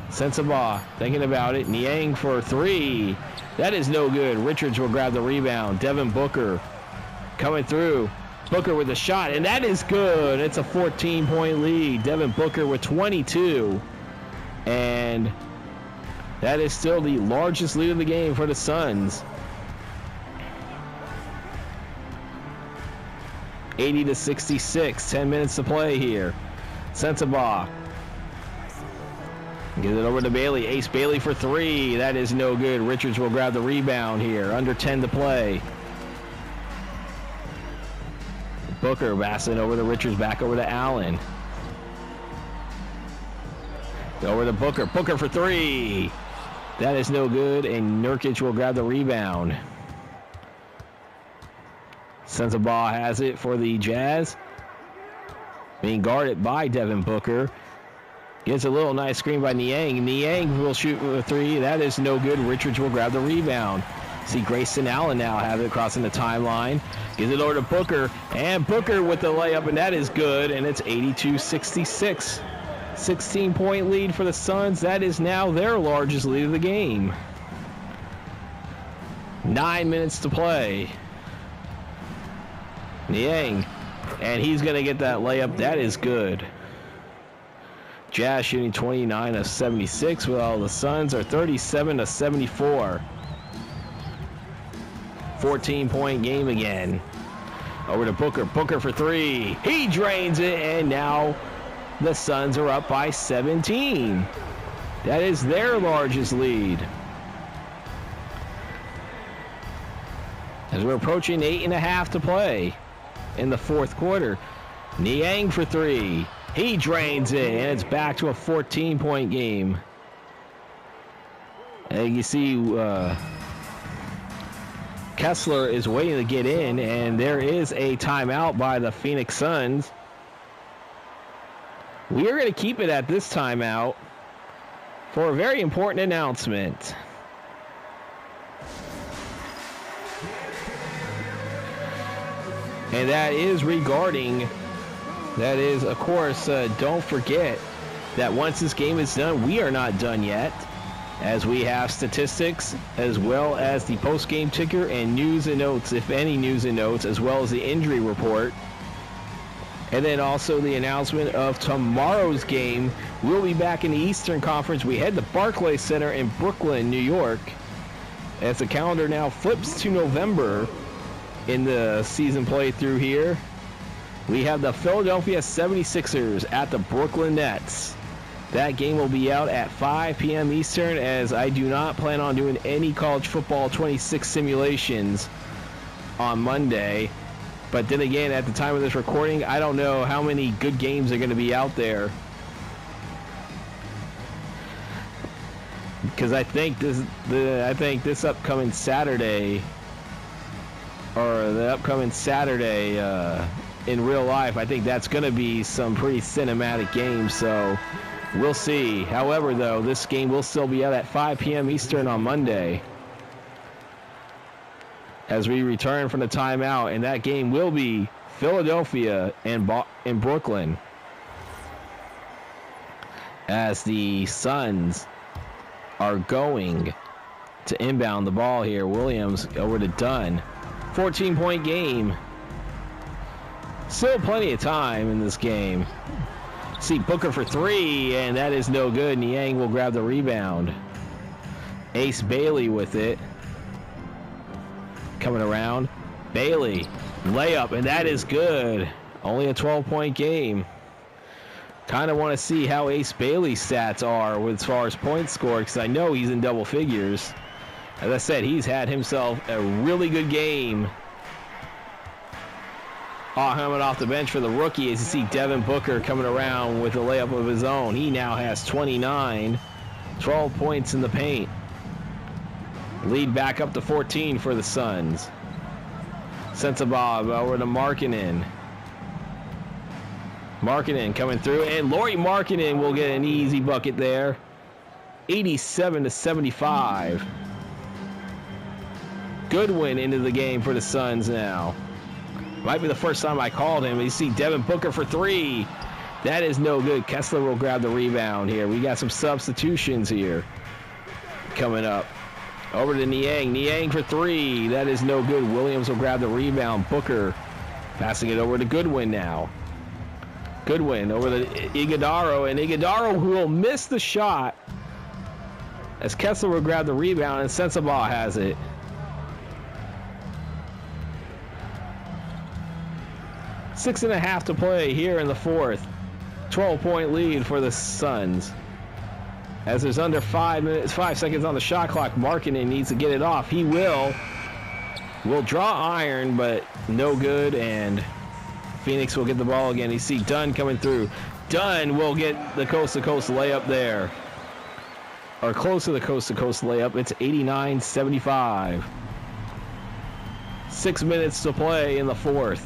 Sensabaugh thinking about it. Niang for three. That is no good. Richards will grab the rebound. Devin Booker coming through. Booker with a shot, and that is good. It's a 14-point lead. Devin Booker with 22. And that is still the largest lead of the game for the Suns. 80 to 66. 10 minutes to play here. Sensabaugh. Get it over to Bailey. Ace Bailey for three. That is no good. Richards will grab the rebound here. Under 10 to play. Booker passing over to Richards. Back over to Allen. Over to Booker. Booker for three. That is no good. And Nurkic will grab the rebound. Sensabaugh has it for the Jazz. Being guarded by Devin Booker. Gets a little nice screen by Niang. Niang will shoot a three. That is no good. Richards will grab the rebound. See Grayson Allen now have it crossing the timeline. Gives it over to Booker. And Booker with the layup, and that is good. And it's 82-66. 16-point lead for the Suns. That is now their largest lead of the game. 9 minutes to play. Niang. And he's going to get that layup. That is good. Jazz shooting 29 of 76, while the Suns are 37 of 74. 14-point game again. Over to Booker. Booker for three. He drains it, and now the Suns are up by 17. That is their largest lead. As we're approaching 8.5 to play in the fourth quarter. Niang for three. He drains it, and it's back to a 14-point game. And you see Kessler is waiting to get in, and there is a timeout by the Phoenix Suns. We are going to keep it at this timeout for a very important announcement. And that is regarding... That is, of course, don't forget that once this game is done, we are not done yet, as we have statistics as well as the post-game ticker and news and notes, if any news and notes, as well as the injury report. And then also the announcement of tomorrow's game. We'll be back in the Eastern Conference. We head to Barclays Center in Brooklyn, New York, as the calendar now flips to November in the season playthrough here. We have the Philadelphia 76ers at the Brooklyn Nets. That game will be out at 5 p.m. Eastern, as I do not plan on doing any college football 26 simulations on Monday. But then again, at the time of this recording, I don't know how many good games are going to be out there. Because I think this upcoming Saturday, or the upcoming Saturday in real life, I think that's going to be some pretty cinematic games, so we'll see. However, though, this game will still be out at 5 p.m. Eastern on Monday as we return from the timeout, and that game will be Philadelphia and in Brooklyn, as the Suns are going to inbound the ball here. Williams over to Dunn. 14-point game. Still plenty of time in this game. See Booker for three, and that is no good. Niang will grab the rebound. Ace Bailey with it. Coming around. Bailey, layup, and that is good. Only a 12-point game. Kind of want to see how Ace Bailey's stats are as far as points scored, because I know he's in double figures. As I said, he's had himself a really good game. Coming off the bench for the rookie, as you see Devin Booker coming around with a layup of his own. He now has 29, 12 points in the paint. Lead back up to 14 for the Suns. Sensabaugh over to Markkinen. Markkinen coming through, and Lauri Markkinen will get an easy bucket there. 87-75. Goodwin into the game for the Suns now. Might be the first time I called him. You see Devin Booker for three. That is no good. Kessler will grab the rebound here. We got some substitutions here coming up. Over to Niang. Niang for three. That is no good. Williams will grab the rebound. Booker passing it over to Goodwin now. Goodwin over to Iguodaro, and Iguodaro who will miss the shot as Kessler will grab the rebound, and Sensabaugh has it. Six and a half to play here in the fourth. 12-point lead for the Suns. As there's under 5 seconds on the shot clock, Markkinen needs to get it off. He will draw iron, but no good, and Phoenix will get the ball again. You see Dunn coming through. Dunn will get the coast-to-coast layup there. Or close to the coast-to-coast layup. It's 89-75. 6 minutes to play in the fourth.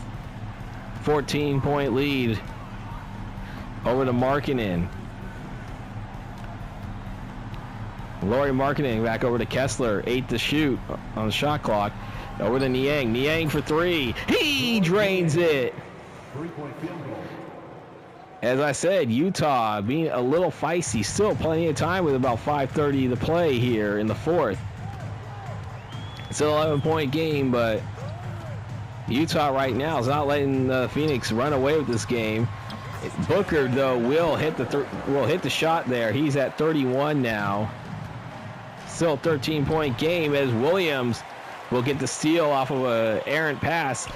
14-point lead. Over to Markkinen. Lauri Markkinen back over to Kessler. 8 to shoot on the shot clock. Over to Niang. Niang for three. He drains it. As I said, Utah being a little feisty. Still plenty of time with about 5:30 to play here in the fourth. It's an 11-point game, but Utah right now is not letting Phoenix run away with this game. Booker, though, will hit the shot there. He's at 31 now. Still a 13-point game as Williams will get the steal off of an errant pass.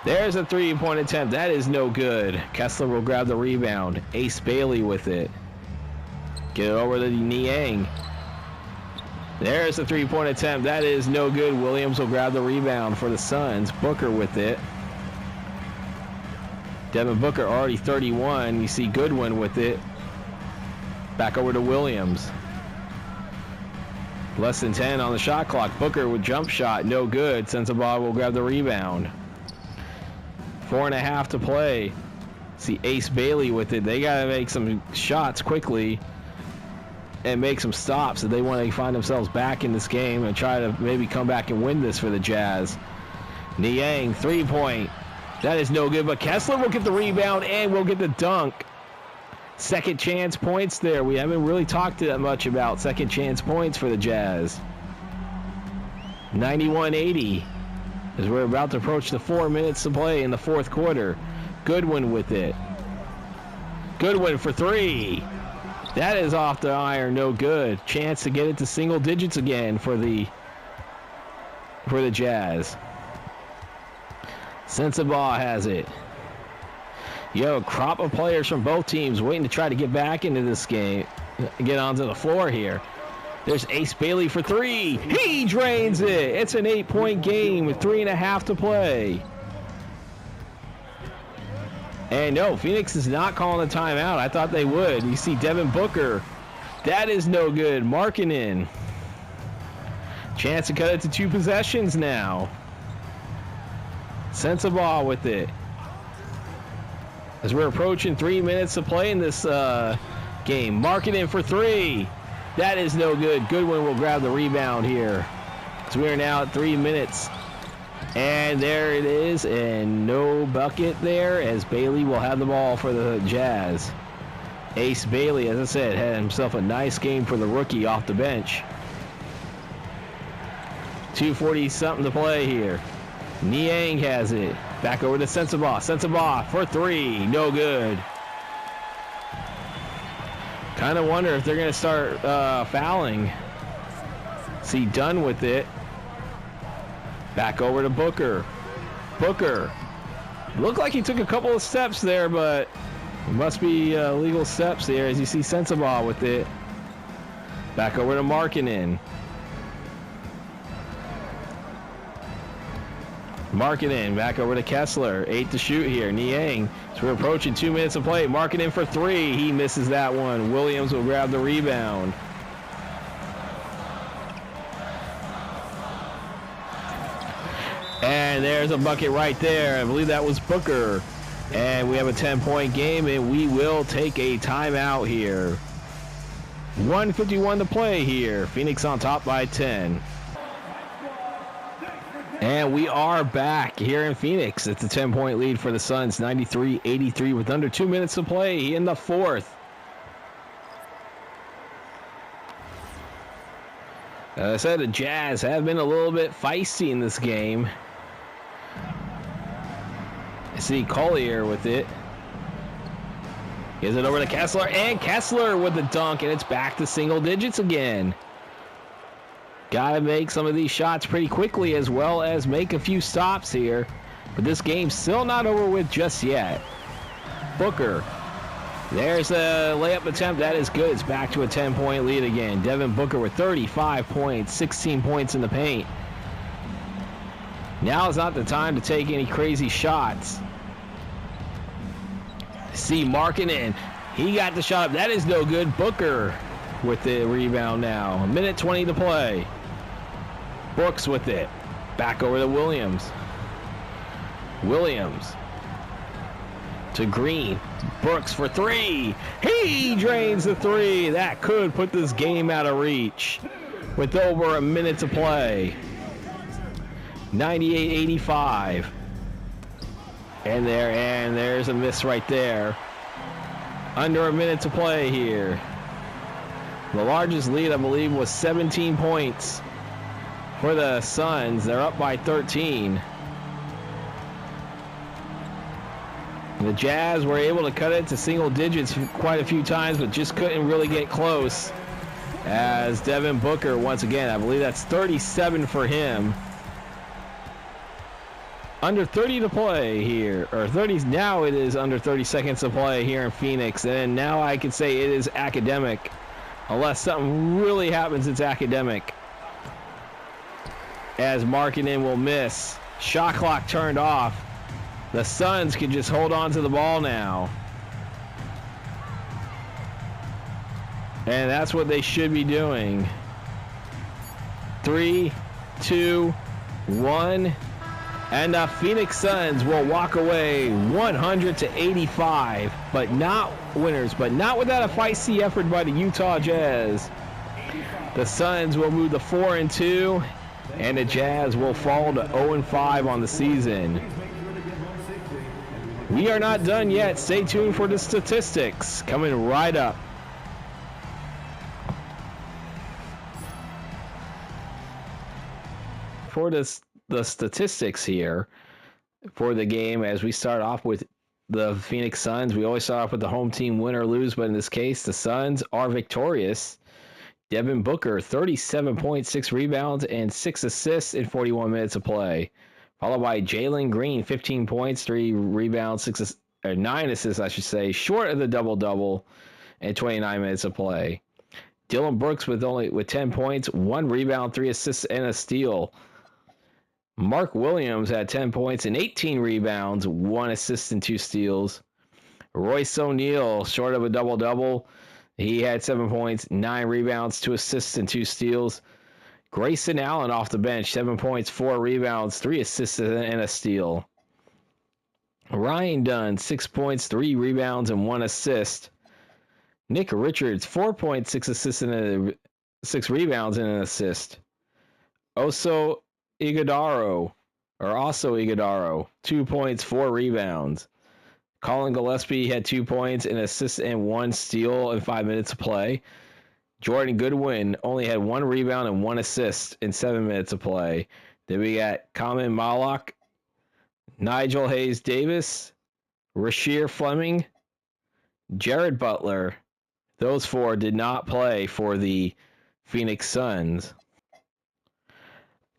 There's a three-point attempt. That is no good. Kessler will grab the rebound. Ace Bailey with it. Get it over to Niang. There's a three-point attempt. That is no good. Williams will grab the rebound for the Suns. Booker with it. Devin Booker already 31. You see Goodwin with it. Back over to Williams. Less than 10 on the shot clock. Booker with jump shot. No good. Sensabaugh will grab the rebound. 4.5 to play. See Ace Bailey with it. They got to make some shots quickly and make some stops if they want to find themselves back in this game and try to maybe come back and win this for the Jazz. Niang, 3-point. That is no good, but Kessler will get the rebound and will get the dunk. Second chance points there. We haven't really talked that much about second chance points for the Jazz. 91-80 as we're about to approach the 4 minutes to play in the fourth quarter. Goodwin with it. Goodwin for three. That is off the iron, no good. Chance to get it to single digits again for the Jazz. Sensabaugh has it. You have a crop of players from both teams waiting to try to get back into this game, get onto the floor here. There's Ace Bailey for three. He drains it. It's an 8-point game with 3.5 to play. And no, Phoenix is not calling a timeout. I thought they would. You see Devin Booker. That is no good. Markkinen. Chance to cut it to 2 possessions now. Sensabaugh with it. As we're approaching 3 minutes to play in this game. Markkinen for three. That is no good. Goodwin will grab the rebound here. So we are now at 3 minutes. And there it is, and no bucket there as Bailey will have the ball for the Jazz. Ace Bailey, as I said, had himself a nice game for the rookie off the bench. 2:40-something to play here. Niang has it. Back over to Sensabaugh. Sensabaugh for three. No good. Kind of wonder if they're going to start fouling. See Dunn with it. Back over to Booker. Booker. Looked like he took a couple of steps there, but it must be legal steps there as you see Sensabaugh with it. Back over to Markkinen. Markkinen back over to Kessler. 8 to shoot here. Niang. So we're approaching 2 minutes of play. Markkinen for three. He misses that one. Williams will grab the rebound. And And there's a bucket right there. I believe that was Booker. And we have a 10-point game, and we will take a timeout here. 1:51 to play here. Phoenix on top by 10. And we are back here in Phoenix. It's a 10-point lead for the Suns, 93-83 with under 2 minutes to play in the fourth. As I said, the Jazz have been a little bit feisty in this game. I see Collier with it. Gives it over to Kessler, and Kessler with the dunk, and it's back to single digits again. Got to make some of these shots pretty quickly as well as make a few stops here. But this game's still not over with just yet. Booker. There's a layup attempt. That is good. It's back to a 10-point lead again. Devin Booker with 35 points, 16 points in the paint. Now is not the time to take any crazy shots. See Markkanen. He got the shot up. That is no good. Booker with the rebound now. 1:20 to play. Brooks with it. Back over to Williams. Williams to Green. Brooks for three. He drains the three. That could put this game out of reach with over a minute to play. 98-85. And there's a miss right there. Under a minute to play here. The largest lead, I believe, was 17 points for the Suns. They're up by 13. The Jazz were able to cut it to single digits quite a few times, but just couldn't really get close. As Devin Booker, once again, I believe that's 37 for him. Under 30 to play here, or 30, now it is under 30 seconds to play here in Phoenix. And now I can say it is academic. Unless something really happens, it's academic. As Markkanen will miss. Shot clock turned off. The Suns can just hold on to the ball now. And that's what they should be doing. 3, 2, 1. And the Phoenix Suns will walk away 100-85, but not winners, but not without a feisty effort by the Utah Jazz. The Suns will move to 4-2, and the Jazz will fall to 0-5 on the season. We are not done yet. Stay tuned for the statistics coming right up. For the statistics here for the game, as we start off with the Phoenix Suns, we always start off with the home team win or lose, but in this case, the Suns are victorious. Devin Booker, 37.6 rebounds and 6 assists in 41 minutes of play. Followed by Jalen Green, 15 points, 3 rebounds, 9 assists, I should say, short of the double-double in 29 minutes of play. Dylan Brooks with 10 points, 1 rebound, 3 assists, and a steal. Mark Williams had 10 points and 18 rebounds, 1 assist and 2 steals. Royce O'Neal, short of a double-double. He had 7 points, 9 rebounds, 2 assists, and 2 steals. Grayson Allen off the bench, 7 points, 4 rebounds, 3 assists, and a steal. Ryan Dunn, 6 points, 3 rebounds, and 1 assist. Nick Richards, 4 points, 6 assists, and 6 rebounds, and an assist. Also Iguodaro, 2 points, 4 rebounds. Colin Gillespie had 2 points, an assist, and 1 steal in 5 minutes of play. Jordan Goodwin only had 1 rebound and 1 assist in 7 minutes of play. Then we got Kamen Malak, Nigel Hayes Davis, Rasheer Fleming, Jared Butler. Those 4 did not play for the Phoenix Suns.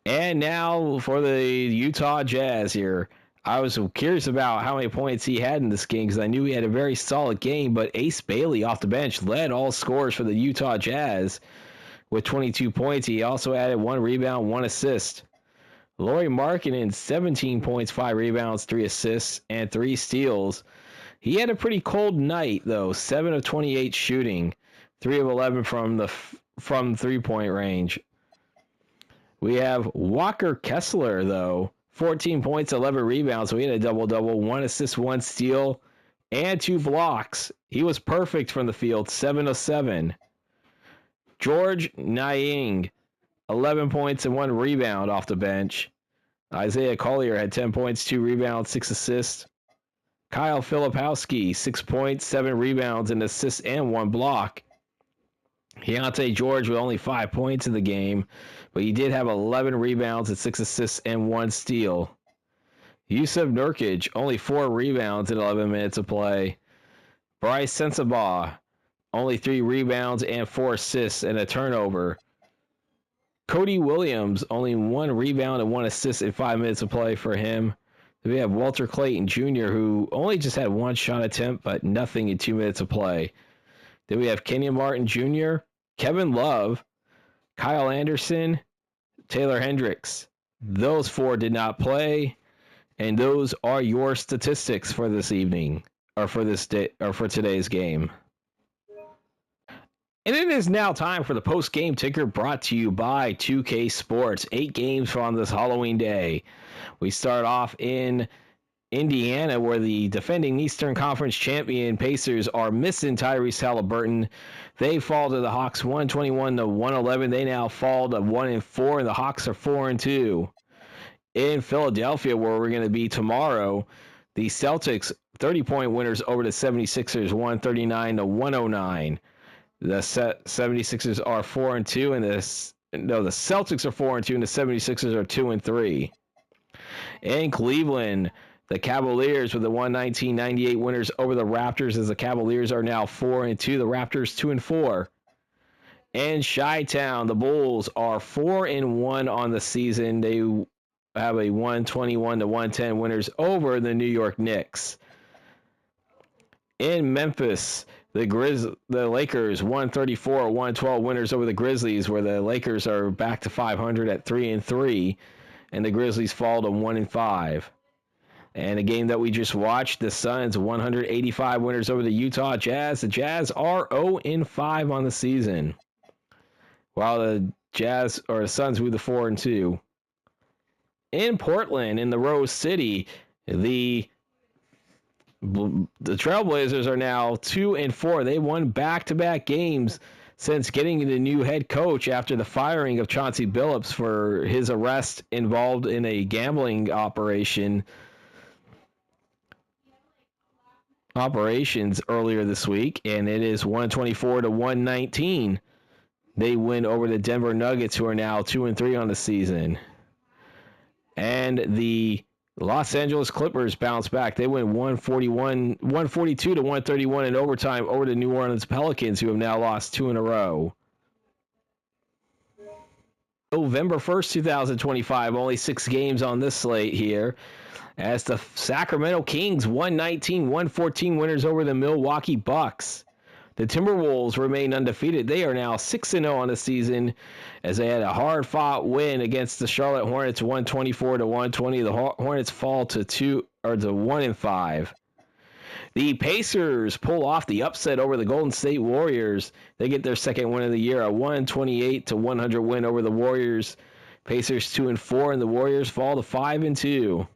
And now for the Utah Jazz here. I was curious about how many points he had in this game because I knew he had a very solid game, but Ace Bailey off the bench led all scorers for the Utah Jazz with 22 points. He also added 1 rebound, 1 assist. Lauri Markkanen, 17 points, 5 rebounds, 3 assists, and 3 steals. He had a pretty cold night, though. 7 of 28 shooting, 3 of 11 from three-point range. We have Walker Kessler, though, 14 points, 11 rebounds. So he had a double-double, 1 assist, 1 steal, and 2 blocks. He was perfect from the field, 7 of 7. George Niang, 11 points and 1 rebound off the bench. Isaiah Collier had 10 points, 2 rebounds, 6 assists. Kyle Filipowski, 6 points, 7 rebounds, an assist, and 1 block. Keontae George with only 5 points in the game, but he did have 11 rebounds and 6 assists and 1 steal. Yusuf Nurkic, only 4 rebounds in 11 minutes of play. Bryce Sensabaugh, only 3 rebounds and 4 assists and a turnover. Cody Williams, only 1 rebound and 1 assist in 5 minutes of play for him. We have Walter Clayton Jr., who only just had 1 shot attempt, but nothing in 2 minutes of play. Then we have Kenyon Martin Jr., Kevin Love, Kyle Anderson, Taylor Hendricks. Those 4 did not play, and those are your statistics for this evening, or for this day, or for today's game. And it is now time for the post-game ticker brought to you by 2K Sports. 8 games on this Halloween day. We start off in Indiana, where the defending Eastern Conference champion Pacers are missing Tyrese Haliburton. They fall to the Hawks 121-111. They now fall to 1-4, and the Hawks are 4-2. In Philadelphia, where we're going to be tomorrow, the Celtics 30-point winners over the 76ers 139-109. The 76ers are 4-2, and the Celtics are 4-2, and the 76ers are 2-3. In Cleveland, the Cavaliers with the 119-98 winners over the Raptors, as the Cavaliers are now 4-2, the Raptors 2-4. In Chi-Town, the Bulls are 4-1 on the season. They have a 121-110 winners over the New York Knicks. In Memphis, the Lakers 134-112 winners over the Grizzlies, where the Lakers are back to 500 at 3-3, and the Grizzlies fall to 1-5. And a game that we just watched, the Suns 185 winners over the Utah Jazz. The Jazz are 0-5 on the season, while the Suns move to 4-2. In Portland, in the Rose City, the Trailblazers are now 2-4. They won back-to-back games since getting the new head coach after the firing of Chauncey Billups for his arrest involved in a gambling operations earlier this week, and it is 124-119. They win over the Denver Nuggets, who are now 2-3 on the season. And the Los Angeles Clippers bounce back. They win 142-131 in overtime over the New Orleans Pelicans, who have now lost 2 in a row. November 1st, 2025, only 6 games on this slate here, as the Sacramento Kings 119-114 winners over the Milwaukee Bucks. The Timberwolves remain undefeated. They are now 6-0 on the season, as they had a hard-fought win against the Charlotte Hornets 124-120. The Hornets fall to 1-5. The Pacers pull off the upset over the Golden State Warriors. They get their second win of the year, a 128-100 win over the Warriors. Pacers 2-4, and the Warriors fall to 5-2.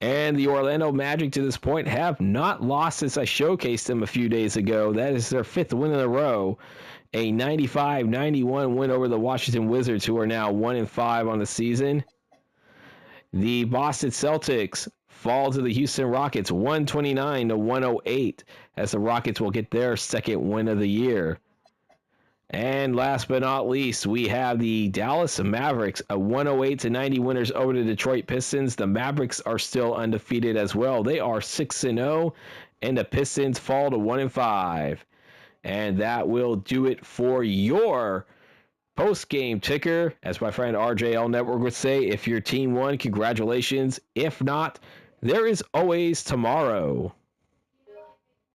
And the Orlando Magic, to this point, have not lost since I showcased them a few days ago. That is their 5th win in a row. A 95-91 win over the Washington Wizards, who are now 1-5 on the season. The Boston Celtics fall to the Houston Rockets 129-108, as the Rockets will get their second win of the year. And last but not least, we have the Dallas Mavericks, a 108-90 winners over the Detroit Pistons. The Mavericks are still undefeated as well. They are 6-0, and the Pistons fall to 1-5. And that will do it for your post-game ticker. As my friend RJL Network would say, if your team won, congratulations. If not, there is always tomorrow.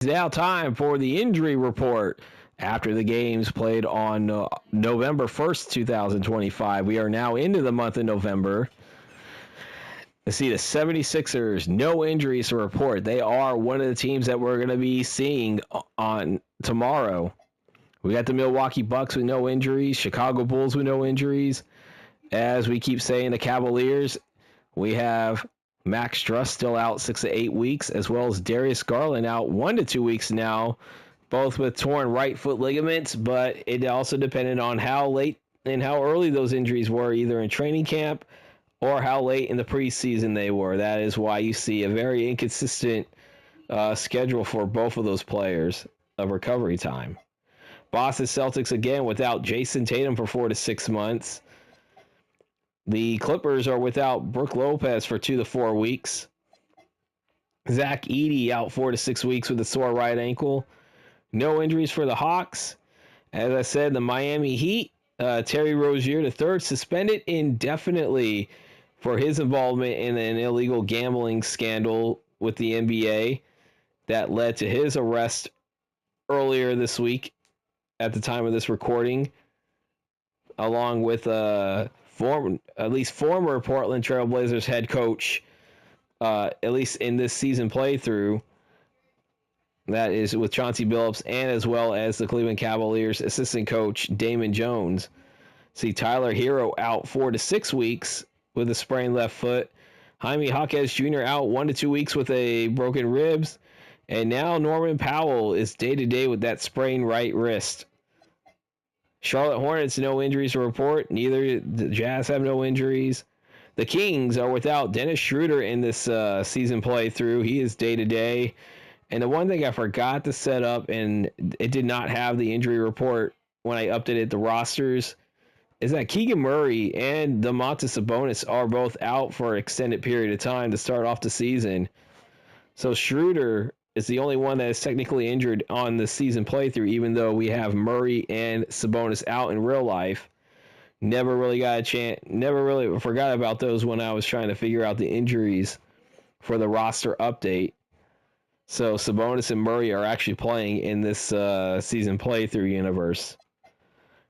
It's now time for the injury report. After the games played on November 1st, 2025, we are now into the month of November. Let's see, the 76ers, no injuries to report. They are one of the teams that we're going to be seeing on tomorrow. We got the Milwaukee Bucks with no injuries, Chicago Bulls with no injuries. As we keep saying, the Cavaliers We have Max Struss still out 6 to 8 weeks, as well as Darius Garland out 1 to 2 weeks now, both with torn right foot ligaments, but it also depended on how late and how early those injuries were, either in training camp or how late in the preseason they were. That is why you see a very inconsistent schedule for both of those players of recovery time. Boston Celtics again without Jason Tatum for 4 to 6 months. The Clippers are without Brook Lopez for 2 to 4 weeks. Zach Edey out 4 to 6 weeks with a sore right ankle. No injuries for the Hawks. As I said, the Miami Heat, Terry Rozier III suspended indefinitely for his involvement in an illegal gambling scandal with the NBA that led to his arrest earlier this week at the time of this recording, along with former Portland Trail Blazers head coach, at least in this season playthrough, that is with Chauncey Billups, and as well as the Cleveland Cavaliers assistant coach Damon Jones. See Tyler Hero out 4 to 6 weeks with a sprained left foot. Jaime Jaquez Jr. out 1 to 2 weeks with a broken ribs. And now Norman Powell is day-to-day with that sprained right wrist. Charlotte Hornets, no injuries to report. Neither the Jazz have no injuries. The Kings are without Dennis Schroeder in this season playthrough. He is day-to-day. And the one thing I forgot to set up, and it did not have the injury report when I updated the rosters, is that Keegan Murray and Domantas Sabonis are both out for an extended period of time to start off the season. So Schroeder is the only one that is technically injured on the season playthrough, even though we have Murray and Sabonis out in real life. Never really got a chance, never really forgot about those when I was trying to figure out the injuries for the roster update. So Sabonis and Murray are actually playing in this season playthrough universe.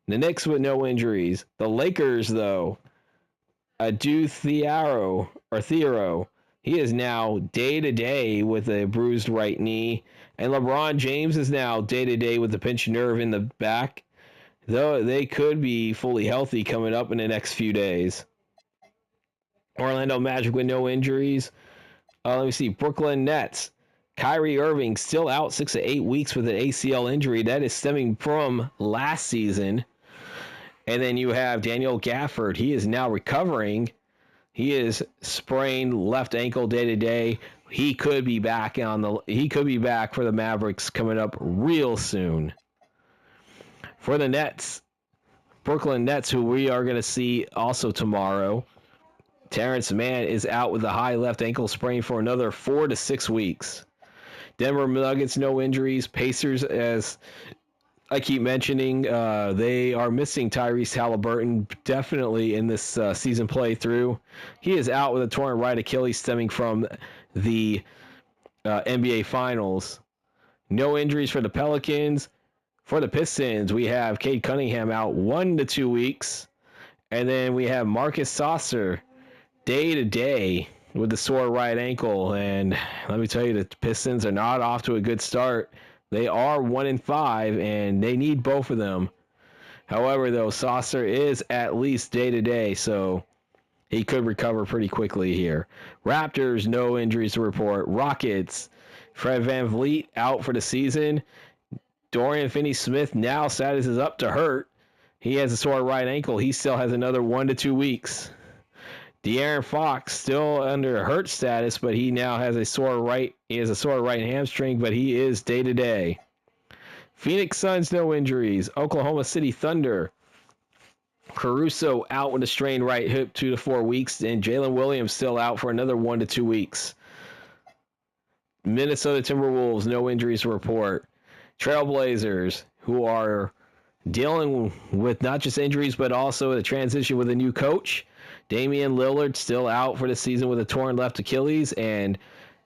The Knicks with no injuries. The Lakers, though, Thiero, he is now day-to-day with a bruised right knee. And LeBron James is now day-to-day with a pinched nerve in the back, though they could be fully healthy coming up in the next few days. Orlando Magic with no injuries. Let me see. Brooklyn Nets. Kyrie Irving still out 6 to 8 weeks with an ACL injury. That is stemming from last season. And then you have Daniel Gafford. He is now recovering. He is sprained left ankle day to day. He could be back for the Mavericks coming up real soon. For the Nets, Brooklyn Nets, who we are going to see also tomorrow, Terrence Mann is out with a high left ankle sprain for another 4 to 6 weeks. Denver Nuggets, no injuries. Pacers, as I keep mentioning, they are missing Tyrese Halliburton definitely in this season playthrough. He is out with a torn right Achilles stemming from the NBA Finals. No injuries for the Pelicans. For the Pistons, we have Cade Cunningham out 1 to 2 weeks. And then we have Marcus Saucer day to day with the sore right ankle. And let me tell you, the Pistons are not off to a good start. They are 1-5, and they need both of them. However, though, Saucer is at least day-to-day, so he could recover pretty quickly here. Raptors, no injuries to report. Rockets, Fred VanVleet out for the season. Dorian Finney-Smith now status is up to hurt. He has a sore right ankle. He still has another 1 to 2 weeks. De'Aaron Fox still under hurt status, but he now has a sore right. He has a sore right hamstring, but he is day to day. Phoenix Suns, no injuries. Oklahoma City Thunder, Caruso out with a strained right hip 2 to 4 weeks, and Jalen Williams still out for another 1 to 2 weeks. Minnesota Timberwolves, no injuries to report. Trailblazers, who are dealing with not just injuries, but also the transition with a new coach. Damian Lillard still out for the season with a torn left Achilles, and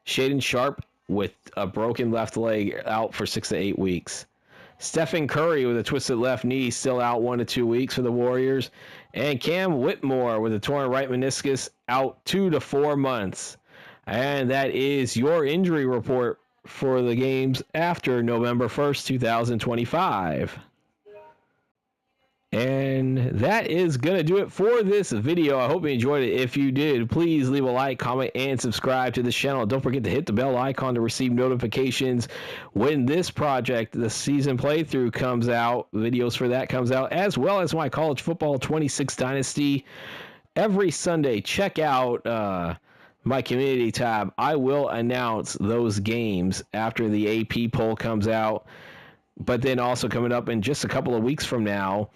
Shaedon Sharpe with a broken left leg out for 6 to 8 weeks. Stephen Curry with a twisted left knee still out 1 to 2 weeks for the Warriors, and Cam Whitmore with a torn right meniscus out 2 to 4 months. And that is your injury report for the games after November 1st, 2025. And that is going to do it for this video. I hope you enjoyed it. If you did, please leave a like, comment, and subscribe to this channel. Don't forget to hit the bell icon to receive notifications when this project, the season playthrough, comes out. Videos for that comes out, as well as my College Football 26 Dynasty every Sunday. Check out my community tab. I will announce those games after the AP poll comes out. But then also coming up in just a couple of weeks from now,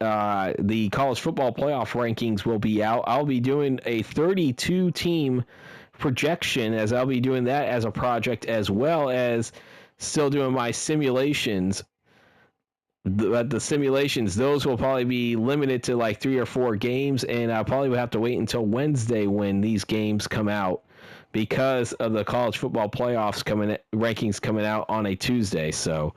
the college football playoff rankings will be out. I'll be doing a 32 team projection, as I'll be doing that as a project, as well as still doing my simulations. The simulations, those will probably be limited to like 3 or 4 games, and I probably will have to wait until Wednesday when these games come out, because of the college football playoffs rankings coming out on a Tuesday. So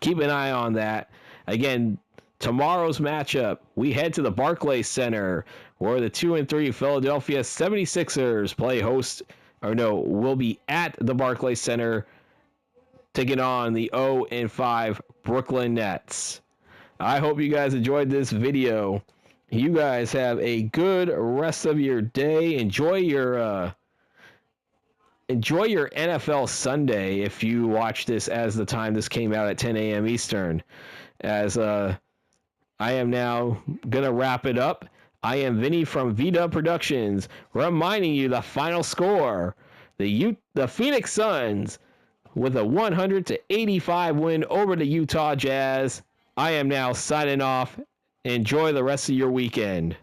keep an eye on that. Again, tomorrow's matchup, we head to the Barclays Center, where the 2-3 Philadelphia 76ers will be at the Barclays Center taking on the 0-5 Brooklyn Nets. I hope you guys enjoyed this video. You guys have a good rest of your day. Enjoy your NFL Sunday if you watch this as the time this came out at 10 a.m. Eastern. As I am now going to wrap it up. I am Vinny from VW Productions, reminding you the final score. The Phoenix Suns with a 100-85 win over the Utah Jazz. I am now signing off. Enjoy the rest of your weekend.